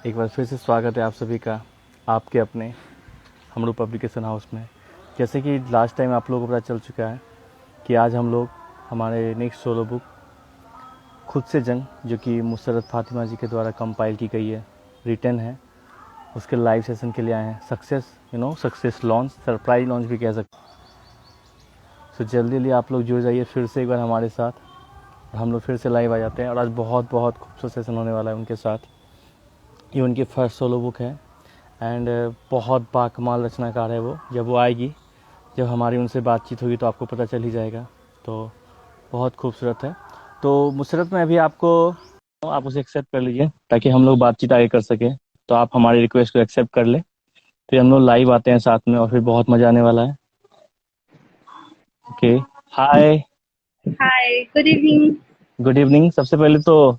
एक बार फिर से स्वागत है आप सभी का आपके अपने हमरू पब्लिकेशन हाउस में। जैसे कि लास्ट टाइम आप लोगों को पता चल चुका है कि आज हम लोग हमारे नेक्स्ट सोलो बुक खुद से जंग, जो कि मुसर्रत फातिमा जी के द्वारा कंपाइल की गई है, रिटन है, उसके लाइव सेशन के लिए आए हैं। सक्सेस लॉन्च, सरप्राइज लॉन्च भी कह सकते हैं। सो जल्दी आप लोग जुड़ जाइए फिर से एक बार हमारे साथ, और हम लोग फिर से लाइव आ जाते हैं। और आज बहुत बहुत खूबसूरत सेशन होने वाला है उनके साथ। ये उनकी फर्स्ट सोलो बुक है एंड बहुत बाकमाल रचनाकार है वो। जब वो आएगी, जब हमारी उनसे बातचीत होगी तो आपको पता चल ही जाएगा। तो बहुत खूबसूरत है। तो मुसरत में अभी आप उसे एक्सेप्ट कर लीजिए ताकि हम लोग बातचीत आगे कर सकें। तो आप हमारी रिक्वेस्ट को एक्सेप्ट कर ले, फिर हम लोग लाइव आते हैं साथ में और फिर बहुत मज़ा आने वाला है। ओके, हाय, हाय, गुड इवनिंग। Good evening. सबसे पहले तो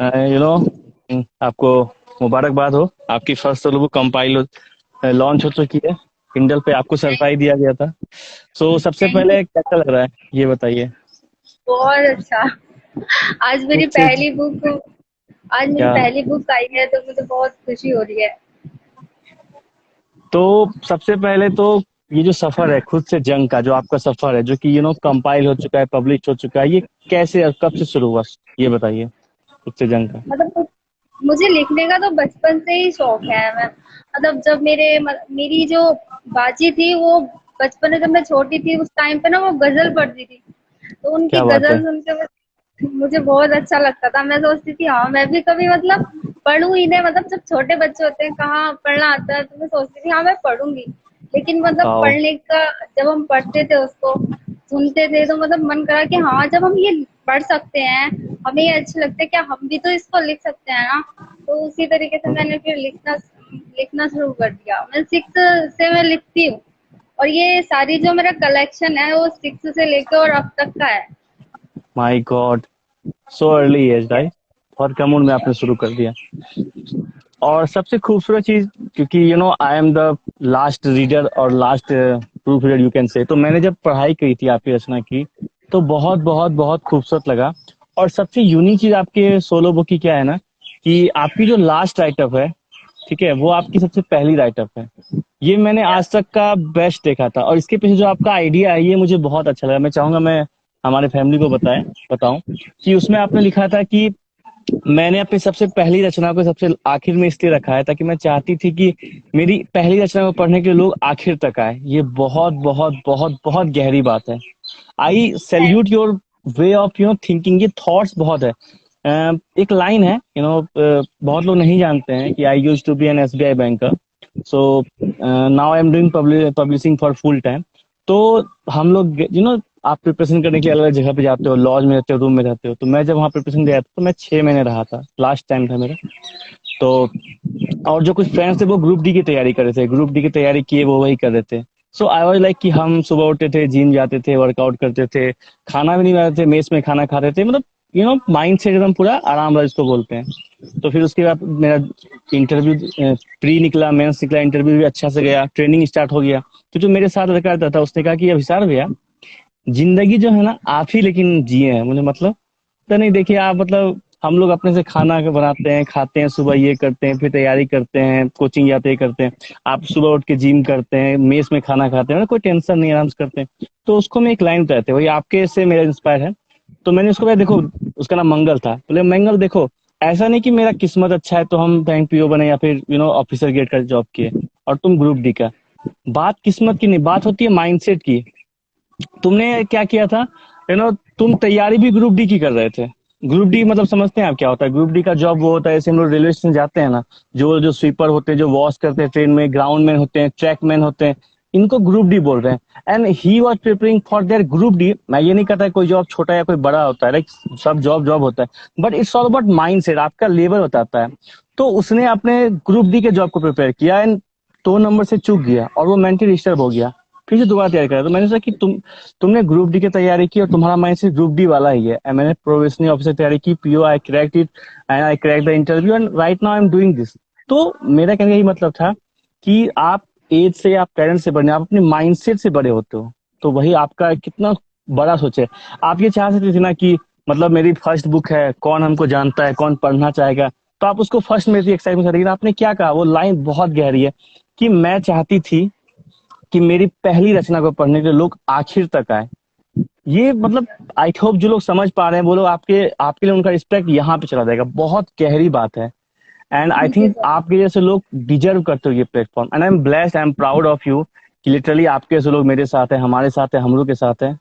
यू नो आपको मुबारकबाद हो, आपकी first solo book compile launch हो चुकी है। किंडल पे आपको सरप्राइज दिया गया था। सो सबसे थैंक यू। पहले कैसा लग रहा है ये बताइए। बहुत अच्छा। आज खुद मेरी से पहली बुक आज मेरी क्या, पहली बुक आई है तो मुझे बहुत खुशी हो रही है। तो सबसे पहले तो ये जो सफर है खुद से जंग का, जो आपका सफर है, जो कि कंपाइल हो चुका है, पब्लिश हो चुका है, ये कैसे और कब से शुरू हुआ, ये बताइए, खुद से जंग का। मतलब मुझे लिखने का तो बचपन से ही शौक है। मैं मतलब जब मेरी जो बाजी थी वो बचपन में, जब मैं छोटी थी उस टाइम पे ना वो गजल पढ़ती थी। तो उनकी क्या बात है। गजल सुन के मुझे बहुत अच्छा लगता था। मैं सोचती थी हाँ मैं भी कभी मतलब पढ़ूं ही नहीं। मतलब जब छोटे बच्चे होते हैं कहाँ पढ़ना आता है, तो मैं सोचती थी हाँ मैं पढ़ूंगी। लेकिन मतलब वाओ। पढ़ने का, जब हम पढ़ते थे उसको सुनते थे तो मतलब मन करा कि हाँ जब हम ये पढ़ सकते हैं, हमें ये अच्छे लगते हैं, क्या हम भी तो इसको लिख सकते हैं ना। तो उसी तरीके से मैंने फिर लिखना लिखना शुरू कर दिया। मैं 6 से मैं लिखती हूँ, और ये सारी जो मेरा कलेक्शन है वो 6 से लेकर और अब तक का है। My God, so early age right. बहुत कम उम्र में आपने शुरू कर दिया। और सबसे खूबसूरत चीज, क्योंकि I am the last reader और last proof reader you can say, तो मैंने जब पढ़ाई की थी आपकी रचना की, तो बहुत बहुत बहुत खूबसूरत लगा। और सबसे यूनिक चीज आपके सोलो बुक की क्या है ना, कि आपकी जो लास्ट राइटअप है, ठीक है, वो आपकी सबसे पहली राइटअप है। ये मैंने आज तक का बेस्ट देखा था। और इसके पीछे जो आपका आइडिया है, ये मुझे बहुत अच्छा लगा। मैं चाहूंगा मैं हमारे फैमिली को बताऊं कि उसमें आपने लिखा था कि मैंने अपनी सबसे पहली रचना को सबसे आखिर में इसलिए रखा है ताकि मैं चाहती थी कि मेरी पहली रचना को पढ़ने के लिए लोग आखिर तक आए। ये बहुत बहुत बहुत बहुत गहरी बात है। आई salute your way of thinking. ये थॉट्स बहुत है। एक लाइन है, बहुत लोग नहीं जानते हैं कि I use to be an SBI banker, so now I am doing publishing for full time. तो हम लोग आप प्रिपरेशन करने के लिए अलग अलग जगह पे जाते हो, लॉज में रहते हो, रूम में रहते हो। तो मैं जब वहाँ प्रिपरेशन गया था तो मैं 6 महीने रहा था, लास्ट टाइम था मेरा। तो और जो कुछ फ्रेंड्स थे वो ग्रुप डी की तैयारी कर रहे थे, ग्रुप डी की तैयारी किए वो वही कर रहे थे। सो आई वाज लाइक कि हम सुबह उठते थे, जिम जाते थे, वर्कआउट करते थे, खाना भी नहीं बनाते थे, मेस में खाना खाते थे। मतलब माइंड से एकदम पूरा आराम वाला जिसको बोलते हैं। तो फिर उसके बाद मेरा इंटरव्यू प्री निकला, मेंस निकला, इंटरव्यू भी अच्छा से गया, ट्रेनिंग स्टार्ट हो गया। तो जो मेरे साथ लड़का रहता था उसने कहा कि अभिसार भैया, जिंदगी जो है ना आप ही लेकिन जिए हैं। मुझे मतलब तो नहीं, देखिए आप, मतलब हम लोग अपने से खाना के बनाते हैं, खाते हैं, सुबह ये करते हैं, फिर तैयारी करते हैं, कोचिंग जाते ही करते हैं। आप सुबह उठ के जिम करते हैं, मेस में खाना खाते हैं, मतलब कोई टेंशन नहीं, आराम से करते हैं। तो उसको मैं एक लाइन बताते वही आपके से मेरा इंस्पायर है। तो मैंने उसको कहा देखो, उसका नाम मंगल था, बोले मंगल देखो, ऐसा नहीं कि मेरा किस्मत अच्छा है तो हम बैंक पीओ बने या फिर ऑफिसर गेट का जॉब किए और तुम ग्रुप डी का। बात किस्मत की नहीं, बात होती है माइंडसेट की। तुमने क्या किया था, यू नो तुम तैयारी भी ग्रुप डी की कर रहे थे। ग्रुप डी मतलब समझते हैं आप क्या होता है? ग्रुप डी का जॉब वो होता है, जैसे हम लोग रेलवे स्टेशन जाते हैं ना, जो जो स्वीपर होते हैं, जो वॉश करते हैं ट्रेन में, ग्राउंड मैन होते हैं, ट्रैक मैन होते हैं, इनको ग्रुप डी बोल रहे हैं। And he was preparing for their group D. मैं ये नहीं कहता कोई जॉब छोटा या कोई बड़ा होता है, लाइक सब जॉब जॉब होता है, but it's all about mind set, आपका लेवल बताता है। तो उसने अपने ग्रुप डी के जॉब को प्रिपेयर किया एंड 2 नंबर से चूक गया और वो मेंटली डिस्टर्ब हो गया। फिर से दोबारा तैयारी करा। तो मैंने सोचा कि तुमने ग्रुप डी की तैयारी की और तुम्हारा माइंड से ग्रुप डी वाला ही है। And मैंने प्रोबेशनरी ऑफिसर तैयारी की, PO, I cracked it and I crack the interview and right now I am doing this. तो मेरा कहने का यही मतलब था कि आप एज से, आप टैलेंट से बड़े, आप अपने माइंडसेट से बड़े होते हो। तो वही आपका कितना बड़ा सोच है। आप ये चाह सकते थे ना कि मतलब मेरी फर्स्ट बुक है, कौन हमको जानता है, कौन पढ़ना चाहेगा, तो आप उसको फर्स्ट में से एक्साइटमेंट करेंगे। आपने क्या कहा, वो लाइन बहुत गहरी है कि मैं चाहती थी कि मेरी पहली रचना को पढ़ने के लिए लोग आखिर तक आए। ये मतलब आई होप जो लोग समझ पा रहे हैं वो लोग आपके आपके लिए उनका रिस्पेक्ट यहाँ पे चला जाएगा। बहुत गहरी बात है। And I thank you think sir. आपके जैसे लोग डिजर्व करते हो ये platform. And I am blessed, I am proud of you कि लिटरली आपके जैसे लोग मेरे साथ हैं, हमारे साथ हैं, हम लोग के साथ हैं।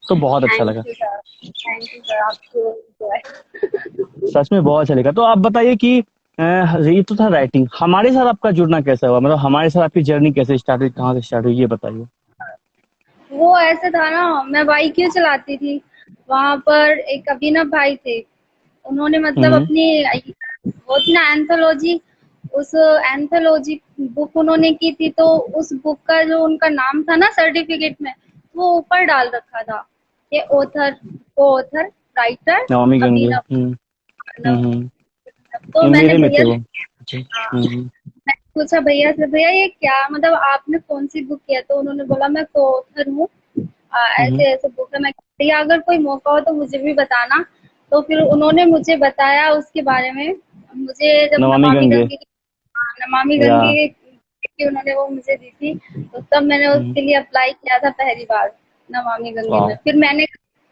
तो बहुत अच्छा थैंक लगा, you sir. Thank you sir, आपको जो है। सच में बहुत अच्छा लगा। तो आप बताइए कि ये तो था राइटिंग, हमारे साथ आपका जुड़ना कैसा हुआ, मतलब हमारे साथ आपकी जर्नी कैसे स्टार्ट हुई, कहाँ से स्टार्ट हुई, ये बताइए। वो ऐसे था ना, मैं बाइक क्यों चलाती थी, वहां पर एक अभिनव भाई थे। उन्होंने मतलब हम्म। अपनी वो थी ना एंथोलॉजी, उस एंथोलॉजी बुक उन्होंने की थी, तो उस बुक का जो उनका नाम था ना सर्टिफिकेट में, वो ऊपर डाल रखा था कि ऑथर, को ऑथर, राइटर नवमी गंगे। अभिनव। हम्म। तो ये मैंने मेरे में थे भैया वो। से, हाँ, हम्म। मैंने पूछा भैया से, भैया ये क्या मतलब आपने कौन सी बुक किया, तो उन्होंने बोला मैं को ऑथर हूँ, हम्म। ऐसे ऐसे बुक है। मैं भैया अगर कोई मौका हो तो मुझे भी बताना। तो फिर उन्होंने मुझे बताया उसके बारे में। मुझे जब नमामि नमामि गंगे। गंगे की, नमामि या। गंगे की उन्होंने वो मुझे दी थी, तो तब मैंने हम्म। उसके लिए अप्लाई किया था पहली बार नमामि गंगे में। वाह।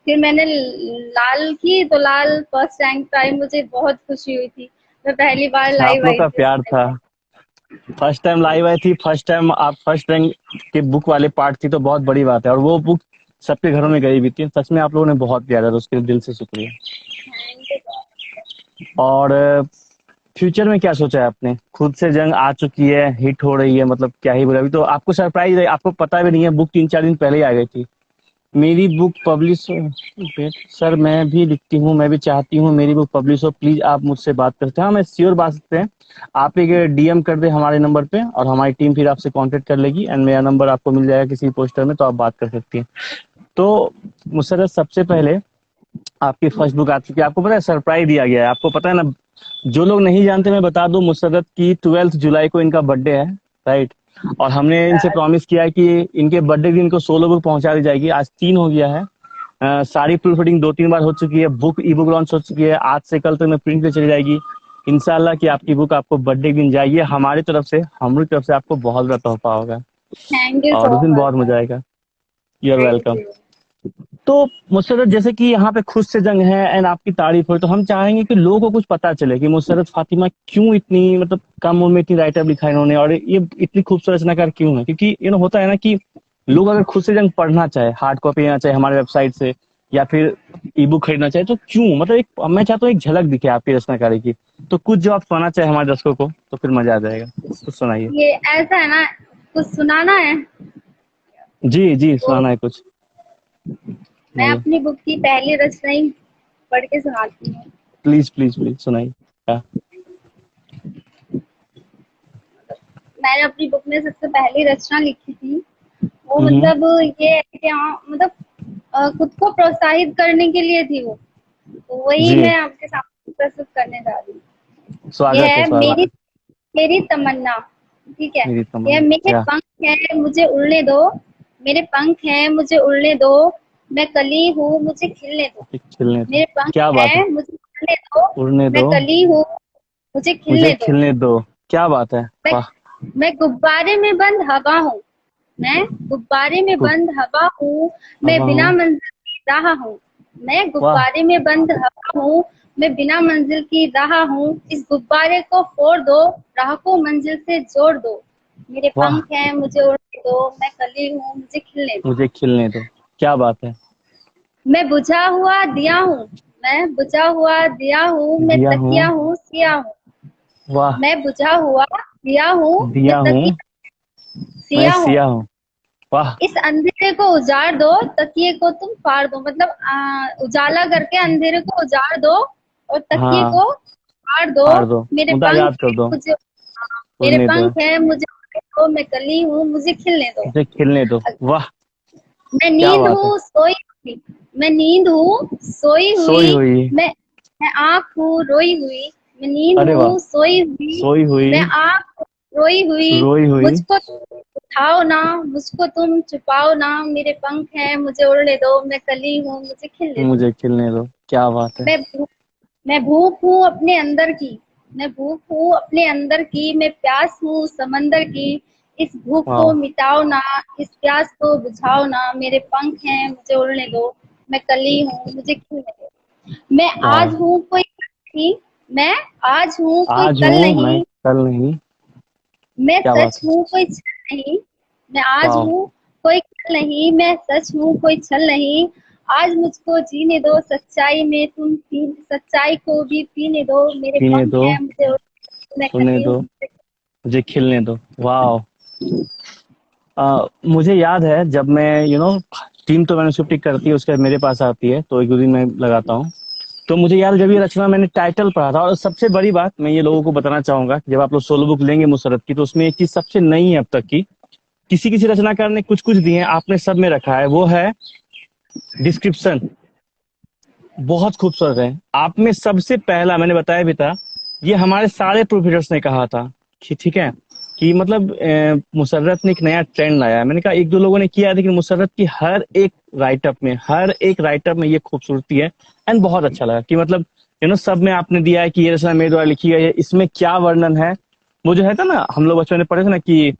फिर मैंने लाल की, तो लाल फर्स्ट रैंक पाई, मुझे बहुत खुशी हुई थी। मैं पहली बार अच्छा, आप लाइव लोग आई का थी प्यार था। उसमें। फर्स्ट टाइम लाइव आई थी, फर्स्ट टाइम आप फर्स्ट रैंक के बुक वाले पार्ट थी, तो बहुत बड़ी बात है। और वो बुक सबके घरों में गई भी थी। सच में आप लोगों ने बहुत प्यार है, तो उसके लिए दिल से शुक्रिया। Thank you. और फ्यूचर में क्या सोचा है आपने, खुद से जंग आ चुकी है, हिट हो रही है, मतलब क्या ही बोला, अभी तो आपको सरप्राइज है, आपको पता भी नहीं है, बुक 3-4 दिन पहले ही आ गई थी। मेरी बुक पब्लिश, सर मैं भी लिखती हूँ, मैं भी चाहती हूँ मेरी बुक पब्लिश हो, प्लीज आप मुझसे बात करते हैं। हाँ मैं श्योर बात करते हैं। आप एक डीएम कर दे हमारे नंबर पे, और हमारी टीम फिर आपसे कांटेक्ट कर लेगी, एंड मेरा नंबर आपको मिल जाएगा किसी पोस्टर में, तो आप बात कर सकती हैं। तो मुझसे सबसे पहले आपकी फर्स्ट बुक आ चुकी है, आपको पता है सरप्राइज दिया गया है, आपको पता है ना। जो लोग नहीं जानते मैं बता दूं, मुसर्रत की 12 जुलाई को इनका बर्थडे है, राइट। और हमने इनसे प्रॉमिस किया है कि इनके बर्थडे दिन इनको 16 बुक पहुंचा दी जाएगी। आज 3 हो गया है। सारी प्रूफ रीडिंग 2-3 बार हो चुकी है, बुक ई बुक लॉन्च हो चुकी है, आज से कल तक में प्रिंट पे चली जाएगी। इंशाल्लाह कि आपकी बुक आपको बर्थडे दिन जाएगी, हमारी तरफ से, हमारी तरफ से आपको बहुत बड़ा तोहफा होगा, थैंक यू और सो उस दिन मच बहुत सर। मजा आएगा। You are thank welcome. You. तो मुसर्रत जैसे कि यहाँ पे खुद से जंग है एंड आपकी तारीफ हो, तो हम चाहेंगे कि लोगों को कुछ पता चले कि मुसर्रत फातिमा क्यों इतनी, मतलब कम उम्र में इतनी राइटर लिखा इन्होंने, और ये इतनी खूबसूरत रचनाकार क्यों है। क्योंकि होता है ना कि लोग अगर खुद से जंग पढ़ना चाहे, हार्ड कॉपी लेना चाहे हमारे वेबसाइट से, या फिर ई बुक खरीदना चाहे, तो क्यों, मतलब एक मैं चाहता हूँ एक झलक दिखे आपकी रचनाकारी की। तो कुछ जो आप सुनाना चाहे हमारे दर्शकों को, तो फिर मजा आ जाएगा, कुछ सुनाइए। ये ऐसा है ना, कुछ सुनाना है जी जी, तो सुनाना है कुछ, मैं सुनाइए। अपनी बुक की पहली रचना ही पढ़ के सुनाती हूँ। प्लीज प्लीज प्लीज सुनाइए। हाँ। मैंने अपनी बुक में सबसे पहली रचना लिखी थी, वो हम्म। मतलब ये है कि हाँ मतलब खुद को प्रोत्साहित करने के लिए थी वो, तो वही जी, मैं आपके सामने प्रस्तुत करने जा रही हूँ। ये स्वागत है, है स्वागत मेरी है। मेरी तमन्ना। ठीक है। मेरी यह तमन्ना मेरे क्या। पंख हैं मुझे उड़ने दो, मेरे पंख हैं मुझे उड़ने दो, मैं कली हूँ मुझे खिलने दो। खिलने दो। मेरे पंख क्या बात है। हैं मुझे उड़ने दो, उड़ने मैं दो। कली हूँ मुझे मुझे खिलने दो। खिलने दो। क्या बात है। मैं वाह। मैं गुब्बारे में बंद हवा हूँ, मैं गुब्बारे में गुड। बंद हवा हूँ, मैं हवा बिना हूँ। मंजिल की राह हूँ। मैं वाह। गुब्बारे में बंद हवा हूँ, मैं बिना मंजिल की राह हूँ। इस गुब्बारे को फोड़ दो, राह को मंजिल से जोड़ दो। मेरे वाह। पंख हैं मुझे उड़ने दो, मैं कली हूँ मुझे खिलने दो। मुझे खिलने दो। क्या बात है। मैं बुझा हुआ दिया हूँ, मैं बुझा हुआ दिया हूँ, मैं दिया हूँ। तकिया हूँ सिया हूँ। वाह। मैं बुझा हुआ दिया हूँ, मैं दिया हूँ। तकिया मैं सिया हूँ। सिया हूँ। वाह। इस अंधेरे को उजाड़ दो, तकिए को तुम फाड़ दो, मतलब उजाला करके अंधेरे को उजाड़ दो और तकिए हाँ। को फाड़ दो। फाड़ दो। मेरे मुद्दा पंख याद कर है दो। मुझे, मेरे उड़ने दो। पंख है मुझे उड़ने दो, मैं कली हूँ मुझे खिलने दो। मुझे खिलने दो। वाह। मैं क्या नींद बात है। हूँ सोई हुई, मैं नींद हूँ सोई सोई हुई, हुई। मैं आँख हूँ रोई हुई। मैं नींद अरे वाह। हूँ सोई हुई, सोई हुई। मैं आँख हूँ रोई हुई। रोई हुई। मुझको तुम उठाओ ना, मुझको तुम छुपाओ ना। मेरे पंख हैं मुझे उड़ने दो, मैं कली हूँ मुझे खिलने दो। मुझे खिलने दो। क्या बात है। मैं भूख मैं भूख हूँ अपने अंदर की, मैं भूख हूँ अपने अंदर की, मैं प्यास हूँ समंदर की, इस भूख को वाह। मिटाओ ना, इस प्यास को बुझाओ ना, मेरे पंख हैं मुझे उड़ने दो, मैं कली हूँ मुझे खिलने दो। मैं वाह। आज हूँ कोई कल नहीं, मैं आज हूँ कोई आज कल हूँ मैं नहीं, कल नहीं। मैं क्या बात सच है। हूँ कोई छल नहीं, मैं आज वाह। हूँ कोई कल नहीं, मैं सच हूँ कोई छल नहीं, आज मुझको जीने दो सच्चाई में तुम पी, सच्चाई को भी पीने दो, मेरे पीने पंख दो, हैं मुझे मैं सुनने कली दो, हूँ। मुझे खिलने दो। वाह। मुझे याद है जब मैं टीम तो मैंने शिफ्ट करती है, उसके बाद मेरे पास आती है तो एक दो दिन मैं लगाता हूँ। तो मुझे याद है जब ये रचना मैंने टाइटल पढ़ा था, और सबसे बड़ी बात मैं ये लोगों को बताना चाहूंगा कि जब आप लोग सोलो बुक लेंगे मुसरत की, तो उसमें एक चीज सबसे नई है अब तक की, किसी किसी रचनाकार ने कुछ कुछ दिए हैं, आपने सब में रखा है, वो है डिस्क्रिप्शन। बहुत खूबसूरत है। आप में सबसे पहला मैंने बताया भी था, ये हमारे सारे प्रोफेसर्स ने कहा था कि ठीक है, कि मतलब मुसर्रत ने एक नया ट्रेंड लाया है। मैंने कहा एक दो लोगों ने किया है, लेकिन मुसर्रत की हर एक राइटअप में ये खूबसूरती है। एंड बहुत अच्छा लगा कि मतलब सब में आपने दिया है कि ये रचना मेरे द्वारा लिखी गई है, इसमें क्या वर्णन है। वो जो है था ना, हम लोग बचपन में पढ़े थे ना कि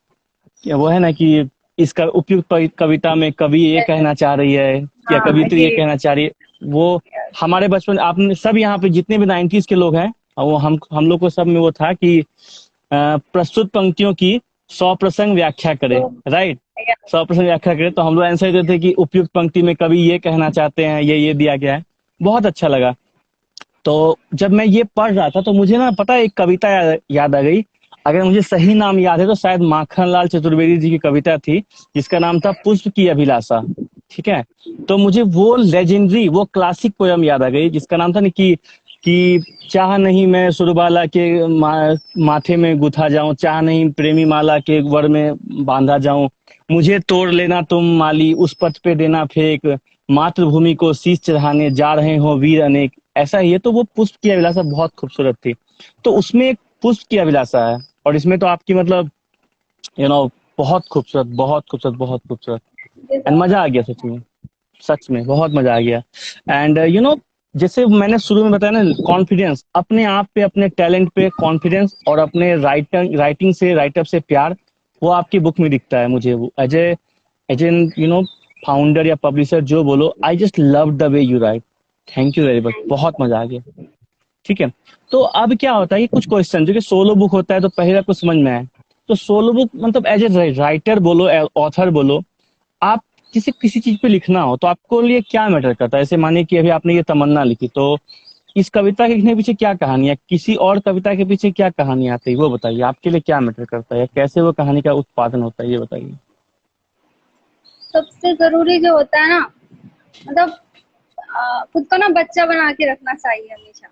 वो है ना कि इसका उपयुक्त कविता में कवि ये कहना चाह रही है या हाँ कवित्री ये ये कहना चाह रही है। वो हमारे बचपन, आपने सब यहाँ पे जितने भी 90s के लोग हैं, वो हम लोग को सब में वो था कि प्रस्तुत पंक्तियों की 100% व्याख्या करे। तो राइट। 100% व्याख्या करे, तो हम लोग आंसर देते थे कि उपयुक्त पंक्ति में कवि ये कहना चाहते हैं, ये दिया गया है। बहुत अच्छा लगा। तो जब मैं ये पढ़ रहा था तो मुझे ना पता है एक कविता याद आ गई। अगर मुझे सही नाम याद है तो शायद माखनलाल चतुर्वेदी जी की कविता थी, जिसका नाम था पुष्प की अभिलाषा। ठीक है। तो मुझे वो लेजेंडरी, वो क्लासिक पोयम याद आ गई, जिसका नाम था ना कि चाह नहीं मैं सुरबाला के माथे में गुथा जाऊं, चाह नहीं प्रेमी माला के वर में बांधा जाऊं, मुझे तोड़ लेना तुम माली उस पथ पे देना फेंक, मातृभूमि को शीश चढ़ाने जा रहे हो वीर अनेक। ऐसा ही है। तो वो पुष्प की अभिलाषा बहुत खूबसूरत थी। तो उसमें एक पुष्प की अभिलाषा है, और इसमें तो आपकी मतलब यू नो बहुत खूबसूरत, बहुत खूबसूरत, बहुत खूबसूरत। एंड मजा आ गया सच में। सच में बहुत मजा आ गया। एंड जैसे मैंने शुरू में बताया ना, कॉन्फिडेंस अपने आप पे, अपने टैलेंट पे कॉन्फिडेंस, और अपने राइटिंग से, राइटअप से प्यार, वो आपकी बुक में दिखता है मुझे। एज एन फाउंडर या पब्लिशर जो बोलो, I just love the way you right. Thank you very much, बहुत मजा आ गया। ठीक है। तो अब क्या होता है कि कुछ क्वेश्चन जो कि सोलो बुक होता है तो पहले आपको समझ में आए। तो सोलो बुक मतलब एज ए राइटर बोलो, ऑथर बोलो, आप किसी किसी चीज पे लिखना हो तो आपको लिए क्या मैटर करता है। जैसे मानिए कि अभी आपने ये तमन्ना लिखी, तो इस कविता के लिखने के पीछे क्या कहानी है, किसी और कविता के पीछे क्या कहानी आती है, वो बताइए। आपके लिए क्या मैटर करता है, कैसे वो कहानी का उत्पादन होता है, ये बताइए। सबसे जरूरी जो होता है ना, मतलब खुद को ना बच्चा बना के रखना चाहिए हमेशा,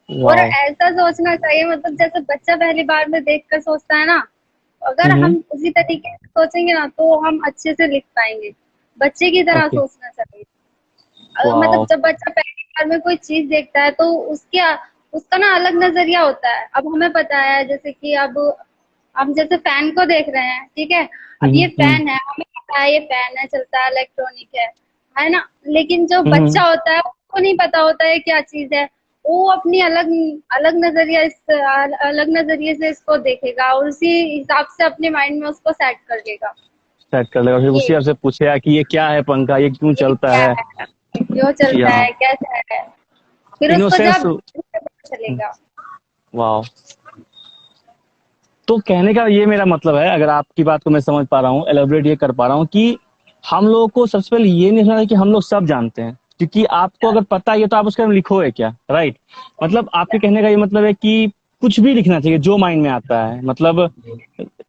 और वाह। ऐसा सोचना चाहिए, मतलब जैसे बच्चा पहली बार में देखकर सोचता है ना, अगर हम्म। हम उसी तरीके से सोचेंगे ना तो हम अच्छे से लिख पाएंगे। बच्चे की तरह ओके। सोचना चाहिए। मतलब वाह। जब बच्चा पहली बार में कोई चीज देखता है तो उसका ना अलग नजरिया होता है। अब हमें पता है जैसे कि अब हम जैसे फैन को देख रहे हैं, ठीक है, अब ये हम्म। फैन है, हमें पता है ये फैन है, चलता है, इलेक्ट्रॉनिक है ना। लेकिन जो हम्म। बच्चा होता है उसको नहीं पता होता है क्या चीज है। वो अपनी अलग अलग नजरिए से इसको देखेगा और उसी हिसाब से अपने माइंड में उसको सेट कर लेगा। सेट कर लेगा, फिर ये उसी आपसे पूछेगा कि ये क्या है पंखा, ये क्यों ये चलता क्या है। है, क्यों चलता या है, कैसा है, फिर उसको इनोसेंस। जब पता चलेगा। वाह। तो कहने का ये मेरा मतलब है, अगर आपकी बात को मैं समझ पा रहा हूँ, एलोबरेट ये कर पा रहा हूँ कि हम लोगों को सबसे पहले ये नहीं समझना कि हम लोग सब जानते हैं, क्योंकि आपको अगर पता है तो आप उसके बारे में लिखोगे क्या। राइट। मतलब आपके कहने का ये मतलब है कि कुछ भी लिखना चाहिए जो माइंड में आता है। मतलब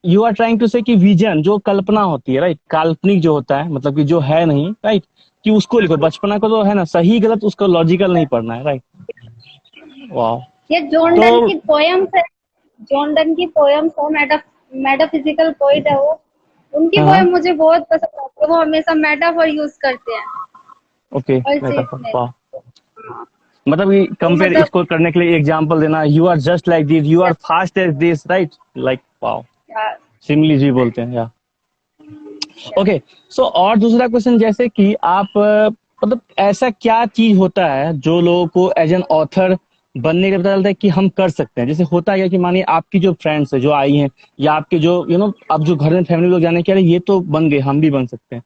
यू आर ट्राइंग टू से कि विजन जो कल्पना होती है, राइट, काल्पनिक जो होता है, मतलब कि जो है नहीं, राइट, कि उसको लिखो। बचपना को तो है ना, सही गलत उसको लॉजिकल नहीं पढ़ना है। राइट। वाह। ये जॉन डन तो की पोयम्स है, जॉन डन की पोयम्स है, मेटाफिजिकल पोइट है वो। उनकी हाँ हाँ। पोयम मुझे बहुत पसंद आती है, वो हमेशा मेटाफर यूज करते हैं ओके। हर चीज मेटाफर। में। वाह। हाँ, मतलब कि तो कंपेयर मतलब इसको करने के लिए एग्जांपल देना, you are just like this, you are fast as this, right, like wow. यार, सिमिली जी बोलते हैं या। ओके। सो और दूसरा क्वेश्चन, जैसे कि आप मतलब ऐसा क्या चीज होता है जो लोगों को एज एन ऑथर बनने का पता चलता है कि हम कर सकते हैं। जैसे होता है कि मानिए आपकी जो फ्रेंड्स है जो आई हैं, या आपके जो अब जो घर में फैमिली लोग जाने के अरे ये तो बन गए, हम भी बन सकते हैं।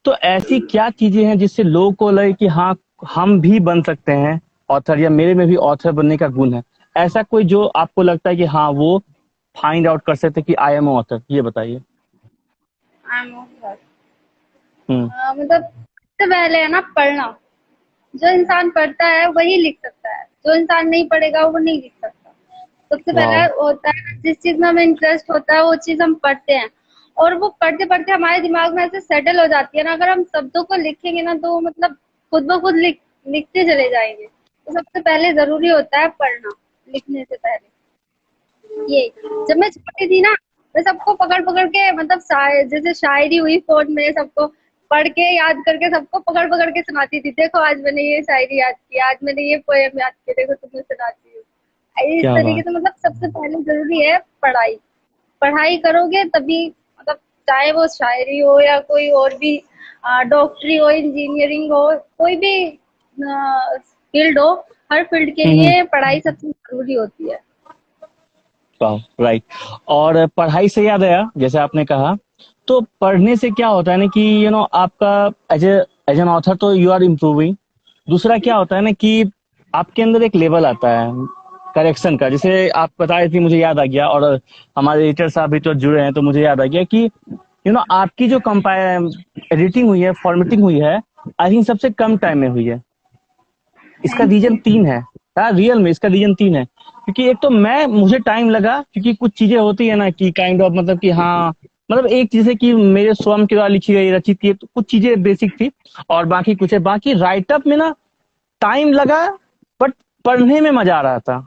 तो ऐसी क्या चीजें हैं जिससे लोगों को लगे कि हाँ हम भी बन सकते हैं ऑथर, या मेरे में भी ऑथर बनने का गुण है? ऐसा कोई जो आपको लगता है कि हाँ वो फाइंड आउट कर सकते हैं कि आई एम ऑथर, ये बताइए। आई एम हम्म। मतलब सबसे पहले है ना पढ़ना। जो इंसान पढ़ता है वही लिख सकता है, जो इंसान नहीं पढ़ेगा वो नहीं लिख सकता। सबसे पहला वाह। होता है जिस चीज में हमें इंटरेस्ट होता है वो चीज हम पढ़ते हैं, और वो पढ़ते पढ़ते हमारे दिमाग में ऐसे सेटल हो जाती है ना। अगर हम शब्दों को लिखेंगे ना तो मतलब खुद ब खुद लिखते चले जाएंगे। तो सबसे पहले जरूरी होता है पढ़ना, लिखने से पहले। ये जब मैं छोटी थी ना, मैं सबको पकड़ पकड़ के मतलब जैसे शायरी हुई फोन में, सबको पढ़ के याद करके सबको पकड़ पकड़ के सुनाती थी। देखो आज मैंने ये शायरी याद किया, आज मैंने ये पोएम याद किया, देखो तुम्हें सुनाती हूँ। इस क्या तरीके बात। से मतलब सबसे पहले जरूरी है पढ़ाई। पढ़ाई करोगे तभी मतलब चाहे वो शायरी हो या कोई और भी डॉक्टरी हो, इंजीनियरिंग हो, कोई भी फील्ड हो, हर फील्ड के हम्म। लिए पढ़ाई सबसे जरूरी होती है। वाह, राइट। और पढ़ाई से याद आया, जैसे आपने कहा, तो पढ़ने से क्या होता है ना कि आपका एज एज एन ऑथर तो यू आर इम्प्रूविंग। दूसरा क्या होता है ना कि आपके अंदर एक लेवल आता है करेक्शन का। जैसे आप बता रही थी, मुझे याद आ गया, और हमारे एडिटर साहब भी तो जुड़े हैं तो मुझे याद आ गया कि आपकी जो कंपायर एडिटिंग हुई है, फॉर्मेटिंग हुई है, आई थिंक सबसे कम टाइम में हुई है। इसका थैंक रीजन यू। तीन है। हाँ, रियल में इसका रीजन तीन है। क्योंकि एक तो मुझे टाइम लगा, क्योंकि कुछ चीजें होती है ना कि काइंड ऑफ मतलब कि हाँ, मतलब एक चीज है कि मेरे स्वयं के द्वारा लिखी गई रचित की, तो कुछ चीजें बेसिक थी, और बाकी कुछ है। बाकी राइटअप में ना टाइम लगा, बट पढ़ने में मजा आ रहा था।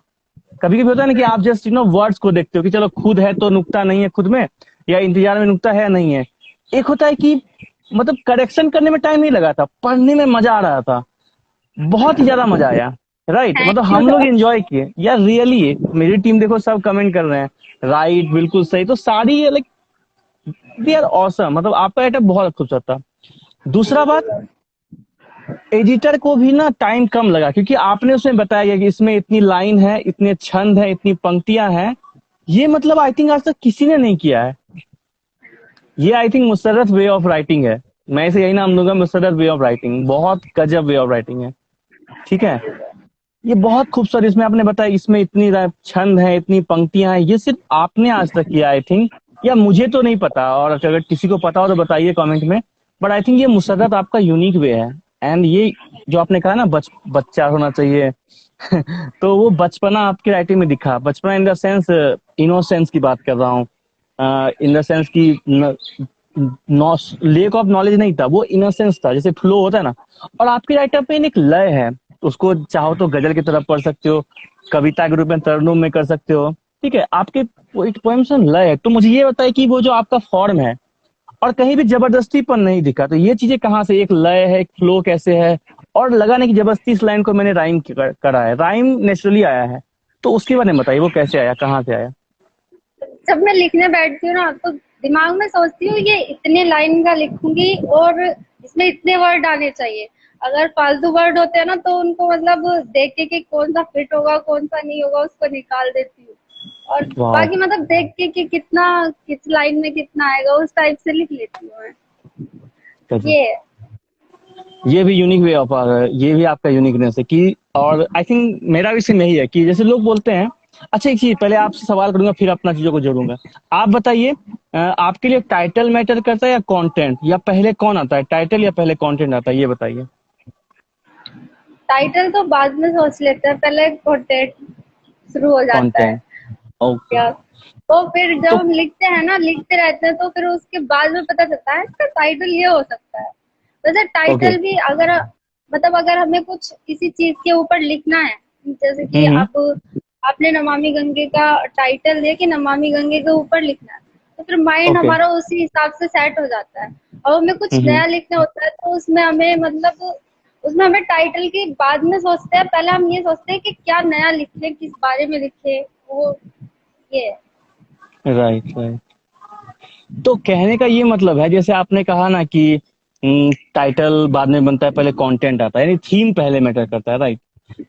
कभी कभी होता है ना कि आप जस्ट वर्ड्स को देखते हो कि चलो खुद है तो नुक्ता नहीं है खुद में, या इंतजार में नुक्ता है नहीं है। एक होता है कि मतलब करेक्शन करने में टाइम नहीं लगा था, पढ़ने में मजा आ रहा था, बहुत ही ज्यादा मजा आया। राइट, मतलब थैंक यू हम लोग सर। एंजॉय किए यार, रियली। मेरी टीम देखो सब कमेंट कर रहे हैं, राइट, बिल्कुल सही। तो सारी लाइक वी आर ऑसम, मतलब आपका आइटम बहुत खूबसूरत था। दूसरा थैंक यू बात, सर। एडिटर को भी ना टाइम कम लगा, क्योंकि आपने उसमें बताया गया कि इसमें इतनी लाइन है, इतने छंद है, इतनी पंक्तियां हैं। ये मतलब आई थिंक आज तक किसी ने नहीं किया है। ये I think Musharraf way of writing है। मैं इसे यही नाम दूंगा, मुशर्रफ वे ऑफ राइटिंग। बहुत गजब वे ऑफ राइटिंग है। ठीक है, थैंक यू सर। ये बहुत खूबसूरत। इसमें आपने बताया इसमें इतनी छंद है, इतनी पंक्तियां हैं, ये सिर्फ आपने आज तक किया आई थिंक, या मुझे तो नहीं पता, और अगर किसी को पता हो तो बताइए कमेंट में। बट आई थिंक ये मुसर्रत आपका यूनिक वे है। एंड ये जो आपने कहा ना बच्चा होना चाहिए तो वो बचपना आपकी राइटिंग में दिखा। बचपना इन द सेंस, इनोसेंस की बात कर रहा हूँ, इन द सेंस की लेक ऑफ नॉलेज नहीं था, वो इनोसेंस था, जैसे फ्लो होता है ना। और आपकी राइटअप में एक लय है, उसको चाहो तो गजल की तरफ पढ़ सकते हो, कविता के रूप में तरन्नुम में कर सकते हो। ठीक है, आपके पोएम्स में लय है। तो मुझे ये बताइए कि वो जो आपका फॉर्म है, और कहीं भी जबरदस्तीपन नहीं दिखा, तो ये चीजें कहाँ से, एक लय है, एक फ्लो कैसे है? और लगा नहीं कि जबरदस्ती इस लाइन को मैंने राइम करा है, राइम नेचुरली आया है। तो उसके बारे में बताइए, वो कैसे आया, कहाँ से आया? जब मैं लिखने बैठती हूँ ना तो दिमाग में सोचती हूँ ये इतने लाइन का लिखूंगी और इसमें इतने वर्ड आने चाहिए। अगर फालतू वर्ड होते हैं ना तो उनको मतलब देख के कि कौन सा फिट होगा कौन सा नहीं होगा उसको निकाल देती हूँ। और वाह, बाकी मतलब देख के कि कितना किस लाइन में कितना आएगा उस टाइप से लिख लेती हूँ मैं। गजब। ये है। ये भी यूनिक वे ऑफ, ये भी आपका यूनिकनेस है कि, और आई थिंक मेरा भी सेम यही है कि जैसे लोग बोलते हैं। अच्छा, एक चीज पहले आपसे सवाल करूंगा, फिर अपना चीजों को जोड़ूंगा। आप बताइए, आपके लिए टाइटल मैटर करता है या कंटेंट, या पहले कौन आता है, टाइटल या पहले कंटेंट आता है, ये बताइए। टाइटल तो बाद में सोच लेते हैं, पहले कंटेंट शुरू हो जाता है। Content, okay. क्या तो फिर जब तो हम लिखते हैं ना, लिखते रहते हैं तो फिर उसके बाद में पता चलता है इसका टाइटल ये हो सकता है। वैसे ओके। टाइटल भी अगर मतलब अगर हमें कुछ किसी चीज के ऊपर लिखना है, जैसे कि हम्म। अब आपने नमामि गंगे का टाइटल दिया कि नमामि गंगे के ऊपर लिखना है, तो फिर माइंड ओके। हमारा उसी हिसाब से सेट हो जाता है। और हमें कुछ हम्म। नया लिखना होता है तो उसमें हमें मतलब उसमें हमें टाइटल के बाद में सोचते हैं, पहले हम ये सोचते हैं कि क्या नया लिखे, किस बारे में लिखे, वो ये है। Right, right. तो कहने का ये मतलब है, जैसे आपने कहा ना कि टाइटल बाद में बनता है, पहले कंटेंट आता है, यानी थीम पहले मैटर करता है, राइट?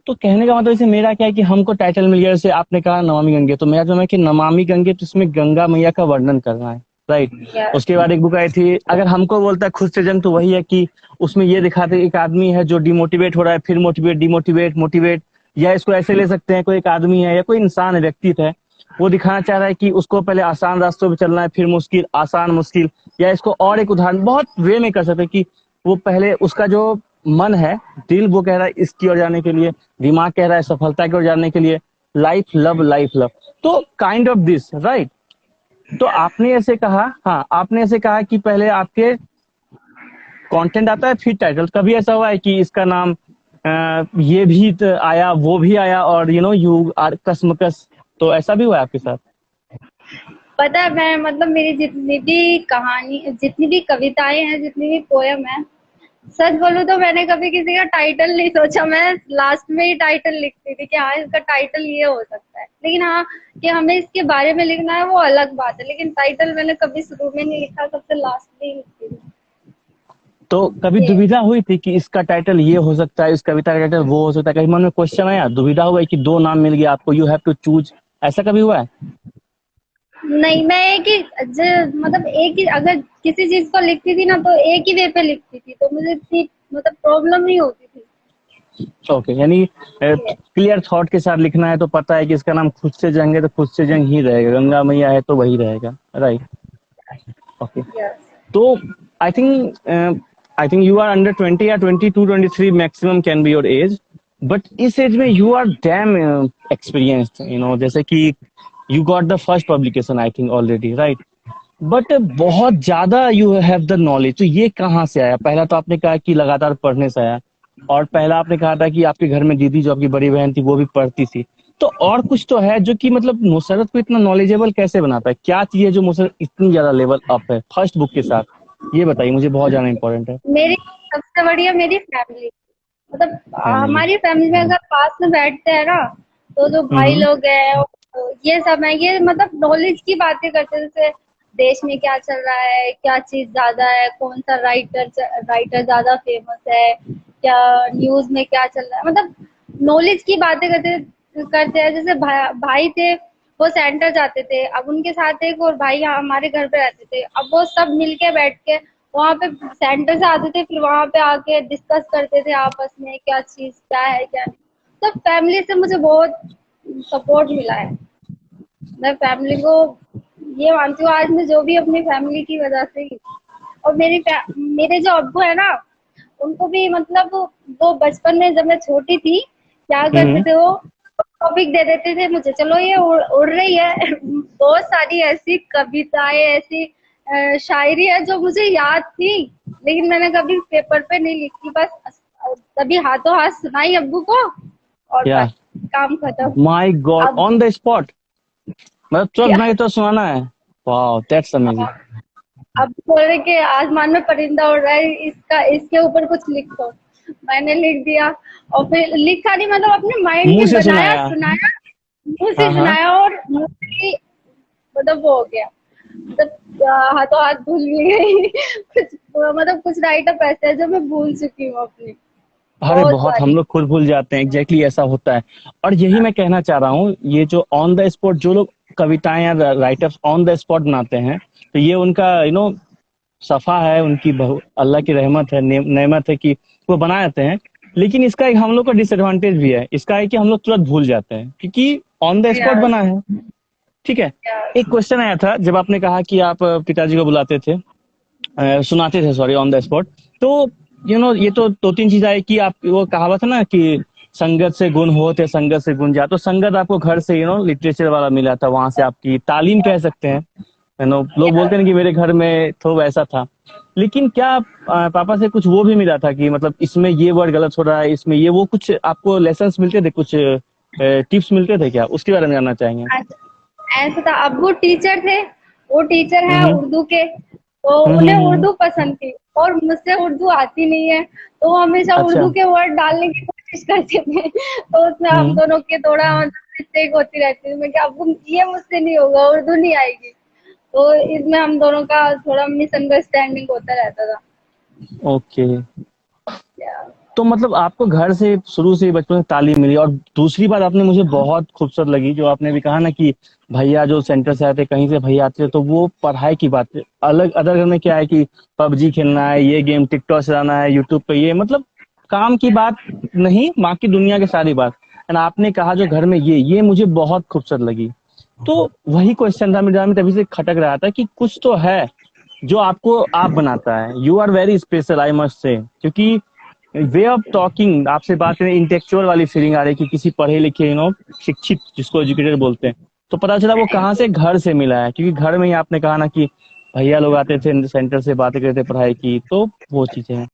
तो कहने का मतलब इसे मेरा क्या है कि हमको टाइटल मिल गया, जैसे आपने कहा नमामि गंगे, तो मेरा जो है कि नमामि गंगे, तो इसमें गंगा मैया का वर्णन करना है, राइट। यस। उसके बाद एक बुक आई थी, अगर हमको बोलता है खुद से जंग, तो वही है कि उसमें ये दिखाते हैं एक आदमी है जो डिमोटिवेट हो रहा है, फिर मोटिवेट, डिमोटिवेट, मोटिवेट, या इसको ऐसे ले सकते हैं, कोई एक आदमी है या कोई इंसान है, व्यक्तित्व है, वो दिखाना चाह रहा है कि उसको पहले आसान रास्तों पे चलना है, फिर मुश्किल, आसान, मुश्किल। या इसको और एक उदाहरण बहुत वे में कर सकते हैं कि वो पहले उसका जो मन है, दिल वो कह रहा है इसकी ओर जाने के लिए, दिमाग कह रहा है सफलता की ओर जाने के लिए, लाइफ लव, लाइफ लव। तो काइंड ऑफ दिस, राइट। तो आपने ऐसे कहा, हाँ, आपने ऐसे कहा कि पहले आपके कंटेंट आता है फिर टाइटल। कभी ऐसा हुआ है कि इसका नाम ये भी आया, वो भी आया, और यू आर कसमकस, तो ऐसा भी हुआ है आपके साथ? पता है, मैं मतलब मेरी जितनी भी कहानी, जितनी भी कविताएं हैं, जितनी भी पोयम है, सच बोलूं तो मैंने कभी किसी का टाइटल नहीं सोचा। मैं लास्ट में ही टाइटल लिखती थी कि हाँ इसका टाइटल ये हो सकता है, लेकिन हाँ कि हमें इसके बारे में लिखना है वो अलग बात है, लेकिन टाइटल मैंने कभी शुरू में नहीं लिखा, सबसे लास्ट में ही लिखती थी। तो कभी ये दुविधा हुई थी कि इसका टाइटल ये हो सकता है, इस कविता का टाइटल वो हो सकता है? कहीं मन में क्वेश्चन आया, दुविधा हुआ है कि दो नाम मिल गया आपको, यू हैव टू चूज, ऐसा कभी हुआ है? नहीं, मैं एक ही मतलब एक ही, अगर किसी चीज को लिखती थी ना तो एक ही वे पे लिखती थी, तो मुझे इतनी मतलब प्रॉब्लम नहीं होती थी। ओके, यानी क्लियर थॉट के साथ लिखना है, तो पता है कि इसका नाम खुद से जंग है तो खुद से जंग ही रहेगा, गंगा मैया है तो वही रहेगा, राइट। ओके। यस। तो I think you are under 20 या 22, 23 maximum can be your age, but इस एज में यू आर डैम एक्सपीरियंस्ड, जैसे कि you got the first publication I think already, right. But बहुत ज्यादा यू हैव द नॉलेज, तो ये कहाँ से आया? पहला तो आपने कहा कि लगातार पढ़ने से आया, और पहला आपने कहा था कि आपके घर में दीदी जो आपकी बड़ी बहन थी वो भी पढ़ती थी, तो और कुछ तो है जो कि मतलब मुसर्रत को इतना नॉलेजेबल कैसे बनाता है? क्या चीज है जो मुसर्रत इतनी ज्यादा लेवल अप है फर्स्ट बुक के साथ? ये बताइए, मुझे बहुत ज्यादा इंपॉर्टेंट है। मेरी सबसे बढ़िया मेरी फैमिली, मतलब फैमिली। हमारी फैमिली में अगर पास में बैठते हैं ना, तो जो भाई हम्म। लोग हैं, ये सब है, ये मतलब नॉलेज की बातें करते हैं, जैसे देश में क्या चल रहा है, क्या चीज ज्यादा है, कौन सा राइटर राइटर ज्यादा फेमस है, क्या न्यूज में क्या चल रहा है, मतलब नॉलेज की बातें करते करते हैं। जैसे भाई थे, वो सेंटर जाते थे, अब उनके साथ एक और भाई यहाँ हमारे घर पे रहते थे, अब वो सब मिलके बैठ के वहां पे सेंटर से आते थे, फिर वहां पे आके डिस्कस करते थे आपस में क्या चीज क्या है क्या नहीं। तो फैमिली से मुझे बहुत सपोर्ट मिला है। मैं फैमिली को ये मानती हूँ, आज मैं जो भी अपनी फैमिली की वजह से ही। और मेरे जो अब्बू है ना, उनको भी मतलब वो बचपन में जब मैं छोटी थी, क्या करते हम्म। थे वो टॉपिक दे देते थे मुझे, चलो ये उड़ रही है। बहुत सारी ऐसी कविताएं, ऐसी शायरी है जो मुझे याद थी, लेकिन मैंने कभी पेपर पे नहीं लिखी, बस तभी हाथों हाथ सुनाई अब्बू को और या, बस काम खत्म। माय गॉड, अब ऑन द स्पॉट, मतलब तुरंत क्या, नहीं तो सुनाना है। वाह, दैट्स अमेजिंग। अब बोल रहे कि आसमान में परिंदा उड़ रहा है, इसका इसके ऊपर कुछ लिख दो। मैंने लिख दिया, और फिर लिखा नहीं, मतलब अपने माइंड मुंह में से बनाया, सुनाया। सुनाया, मुंह से हाँ हाँ। सुनाया, और मुंह से मतलब वो हो गया, मतलब हाथों हाथ भूल भी गई। कुछ मतलब कुछ राइटअप ऐसे है जो मैं भूल चुकी हूँ अपनी, अरे बहुत बहुत, हम सारी। लोग खुद भूल जाते हैं, एग्जैक्टली exactly ऐसा होता है। और यही मैं कहना चाह रहा हूँ, ये जो ऑन द स्पॉट जो लोग कविताएं या राइटर्स ऑन द स्पॉट बनाते हैं, तो ये उनका सफा है, उनकी अल्लाह की रहमत है, नेमत है कि वो बना जाते हैं। लेकिन इसका एक हम लोग का डिसएडवांटेज भी है, इसका है कि हम लोग तुरंत भूल जाते हैं क्योंकि ऑन द स्पॉट यस। बना है। ठीक है। यस। एक क्वेश्चन आया था जब आपने कहा कि आप पिताजी को बुलाते थे, सुनाते थे, सॉरी, ऑन द स्पॉट। तो ये तो दो तीन चीज आई कि आप, वो कहावत है ना कि संगत से गुण होते, संगत से गुण जा, तो संगत आपको घर से लिटरेचर वाला मिला था, वहां से आपकी तालीम कह सकते हैं। लोग बोलते हैं कि मेरे घर में तो वैसा था। लेकिन क्या पापा से कुछ वो भी मिला था कि मतलब इसमें ये वर्ड गलत हो रहा है, इसमें ये वो, कुछ आपको लेसन्स मिलते थे, कुछ टिप्स मिलते थे क्या? उसके बारे में जानना चाहेंगे। ऐसा था, अब वो टीचर थे, वो टीचर है हम्म उर्दू के, तो उन्हें हम्म। उर्दू पसंद थी, और मुझसे उर्दू आती नहीं है, तो वो हमेशा अच्छा। उर्दू के वर्ड डालने की कोशिश करते थे। तो उसमें हम हम्म। दोनों के थोड़ा मतलब मिस्टेक होती रहती थी, मैं क्या, अब ये मुझसे नहीं होगा, उर्दू नहीं आएगी। तो इसमें हम दोनों का थोड़ा मिसअंडरस्टैंडिंग होता रहता था। ओके। तो मतलब आपको घर से शुरू से ही बचपन से तालीम मिली। और दूसरी बात आपने मुझे बहुत खूबसूरत लगी जो आपने भी कहा ना कि भैया जो सेंटर से आते कहीं से भैया आते तो वो पढ़ाई की बात है अलग। अदर घर में क्या है कि पबजी खेलना है, ये गेम टिकटॉक चलाना है, यूट्यूब पे ये मतलब काम की बात नहीं, बाकी दुनिया की सारी बात। एंड आपने कहा जो घर में ये मुझे बहुत खूबसूरत लगी। तो वही क्वेश्चन था मेरे दिमाग में, तभी से खटक रहा था कि कुछ तो है जो आपको आप बनाता है। You are very special I must say, क्योंकि वे ऑफ टॉकिंग आपसे बात करें इंटेलेक्चुअल वाली फीलिंग आ रही है कि किसी पढ़े लिखे शिक्षित जिसको एजुकेटेड बोलते हैं। तो पता चला वो कहाँ से, घर से मिला है, क्योंकि घर में ही आपने कहा ना कि भैया लोग आते थे सेंटर से बातें करते थे पढ़ाई की, तो वो चीजें हैं।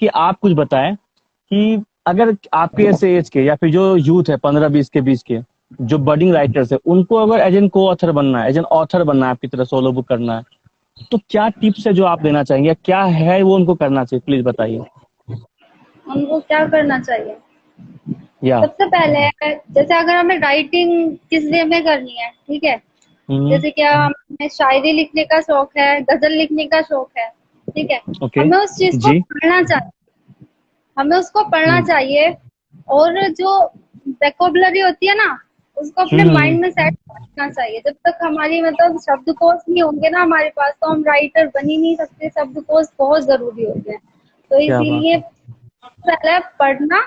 कि आप कुछ बताएं कि अगर आपके ऐसे एज के या फिर जो यूथ है 15-20 के बीच के जो बडिंग राइटर्स है उनको अगर एज एन को ऑथर बनना है, एज एन ऑथर बनना है, आपकी तरह सोलो बुक करना है, तो क्या टिप्स है जो आप देना चाहेंगे, क्या है वो उनको करना चाहिए, प्लीज बताइए। उनको क्या करना चाहिए? या सबसे पहले, जैसे अगर हमें राइटिंग किस वे में करनी है, ठीक है, हम्म। जैसे क्या हमें शायरी लिखने का शौक है, गजल लिखने का शौक है, ठीक है, ओके। हमें उस चीज को जी। पढ़ना चाहिए, हमें उसको पढ़ना हम्म चाहिए। और जो वोकैबुलरी होती है ना, उसको अपने हम्म। माइंड में सेट करना चाहिए। जब तक हमारी मतलब शब्दकोश नहीं होंगे ना हमारे पास, तो हम राइटर बन ही नहीं सकते। शब्दकोश बहुत जरूरी होते हैं। तो क्या बात इसीलिए है। पहले पढ़ना,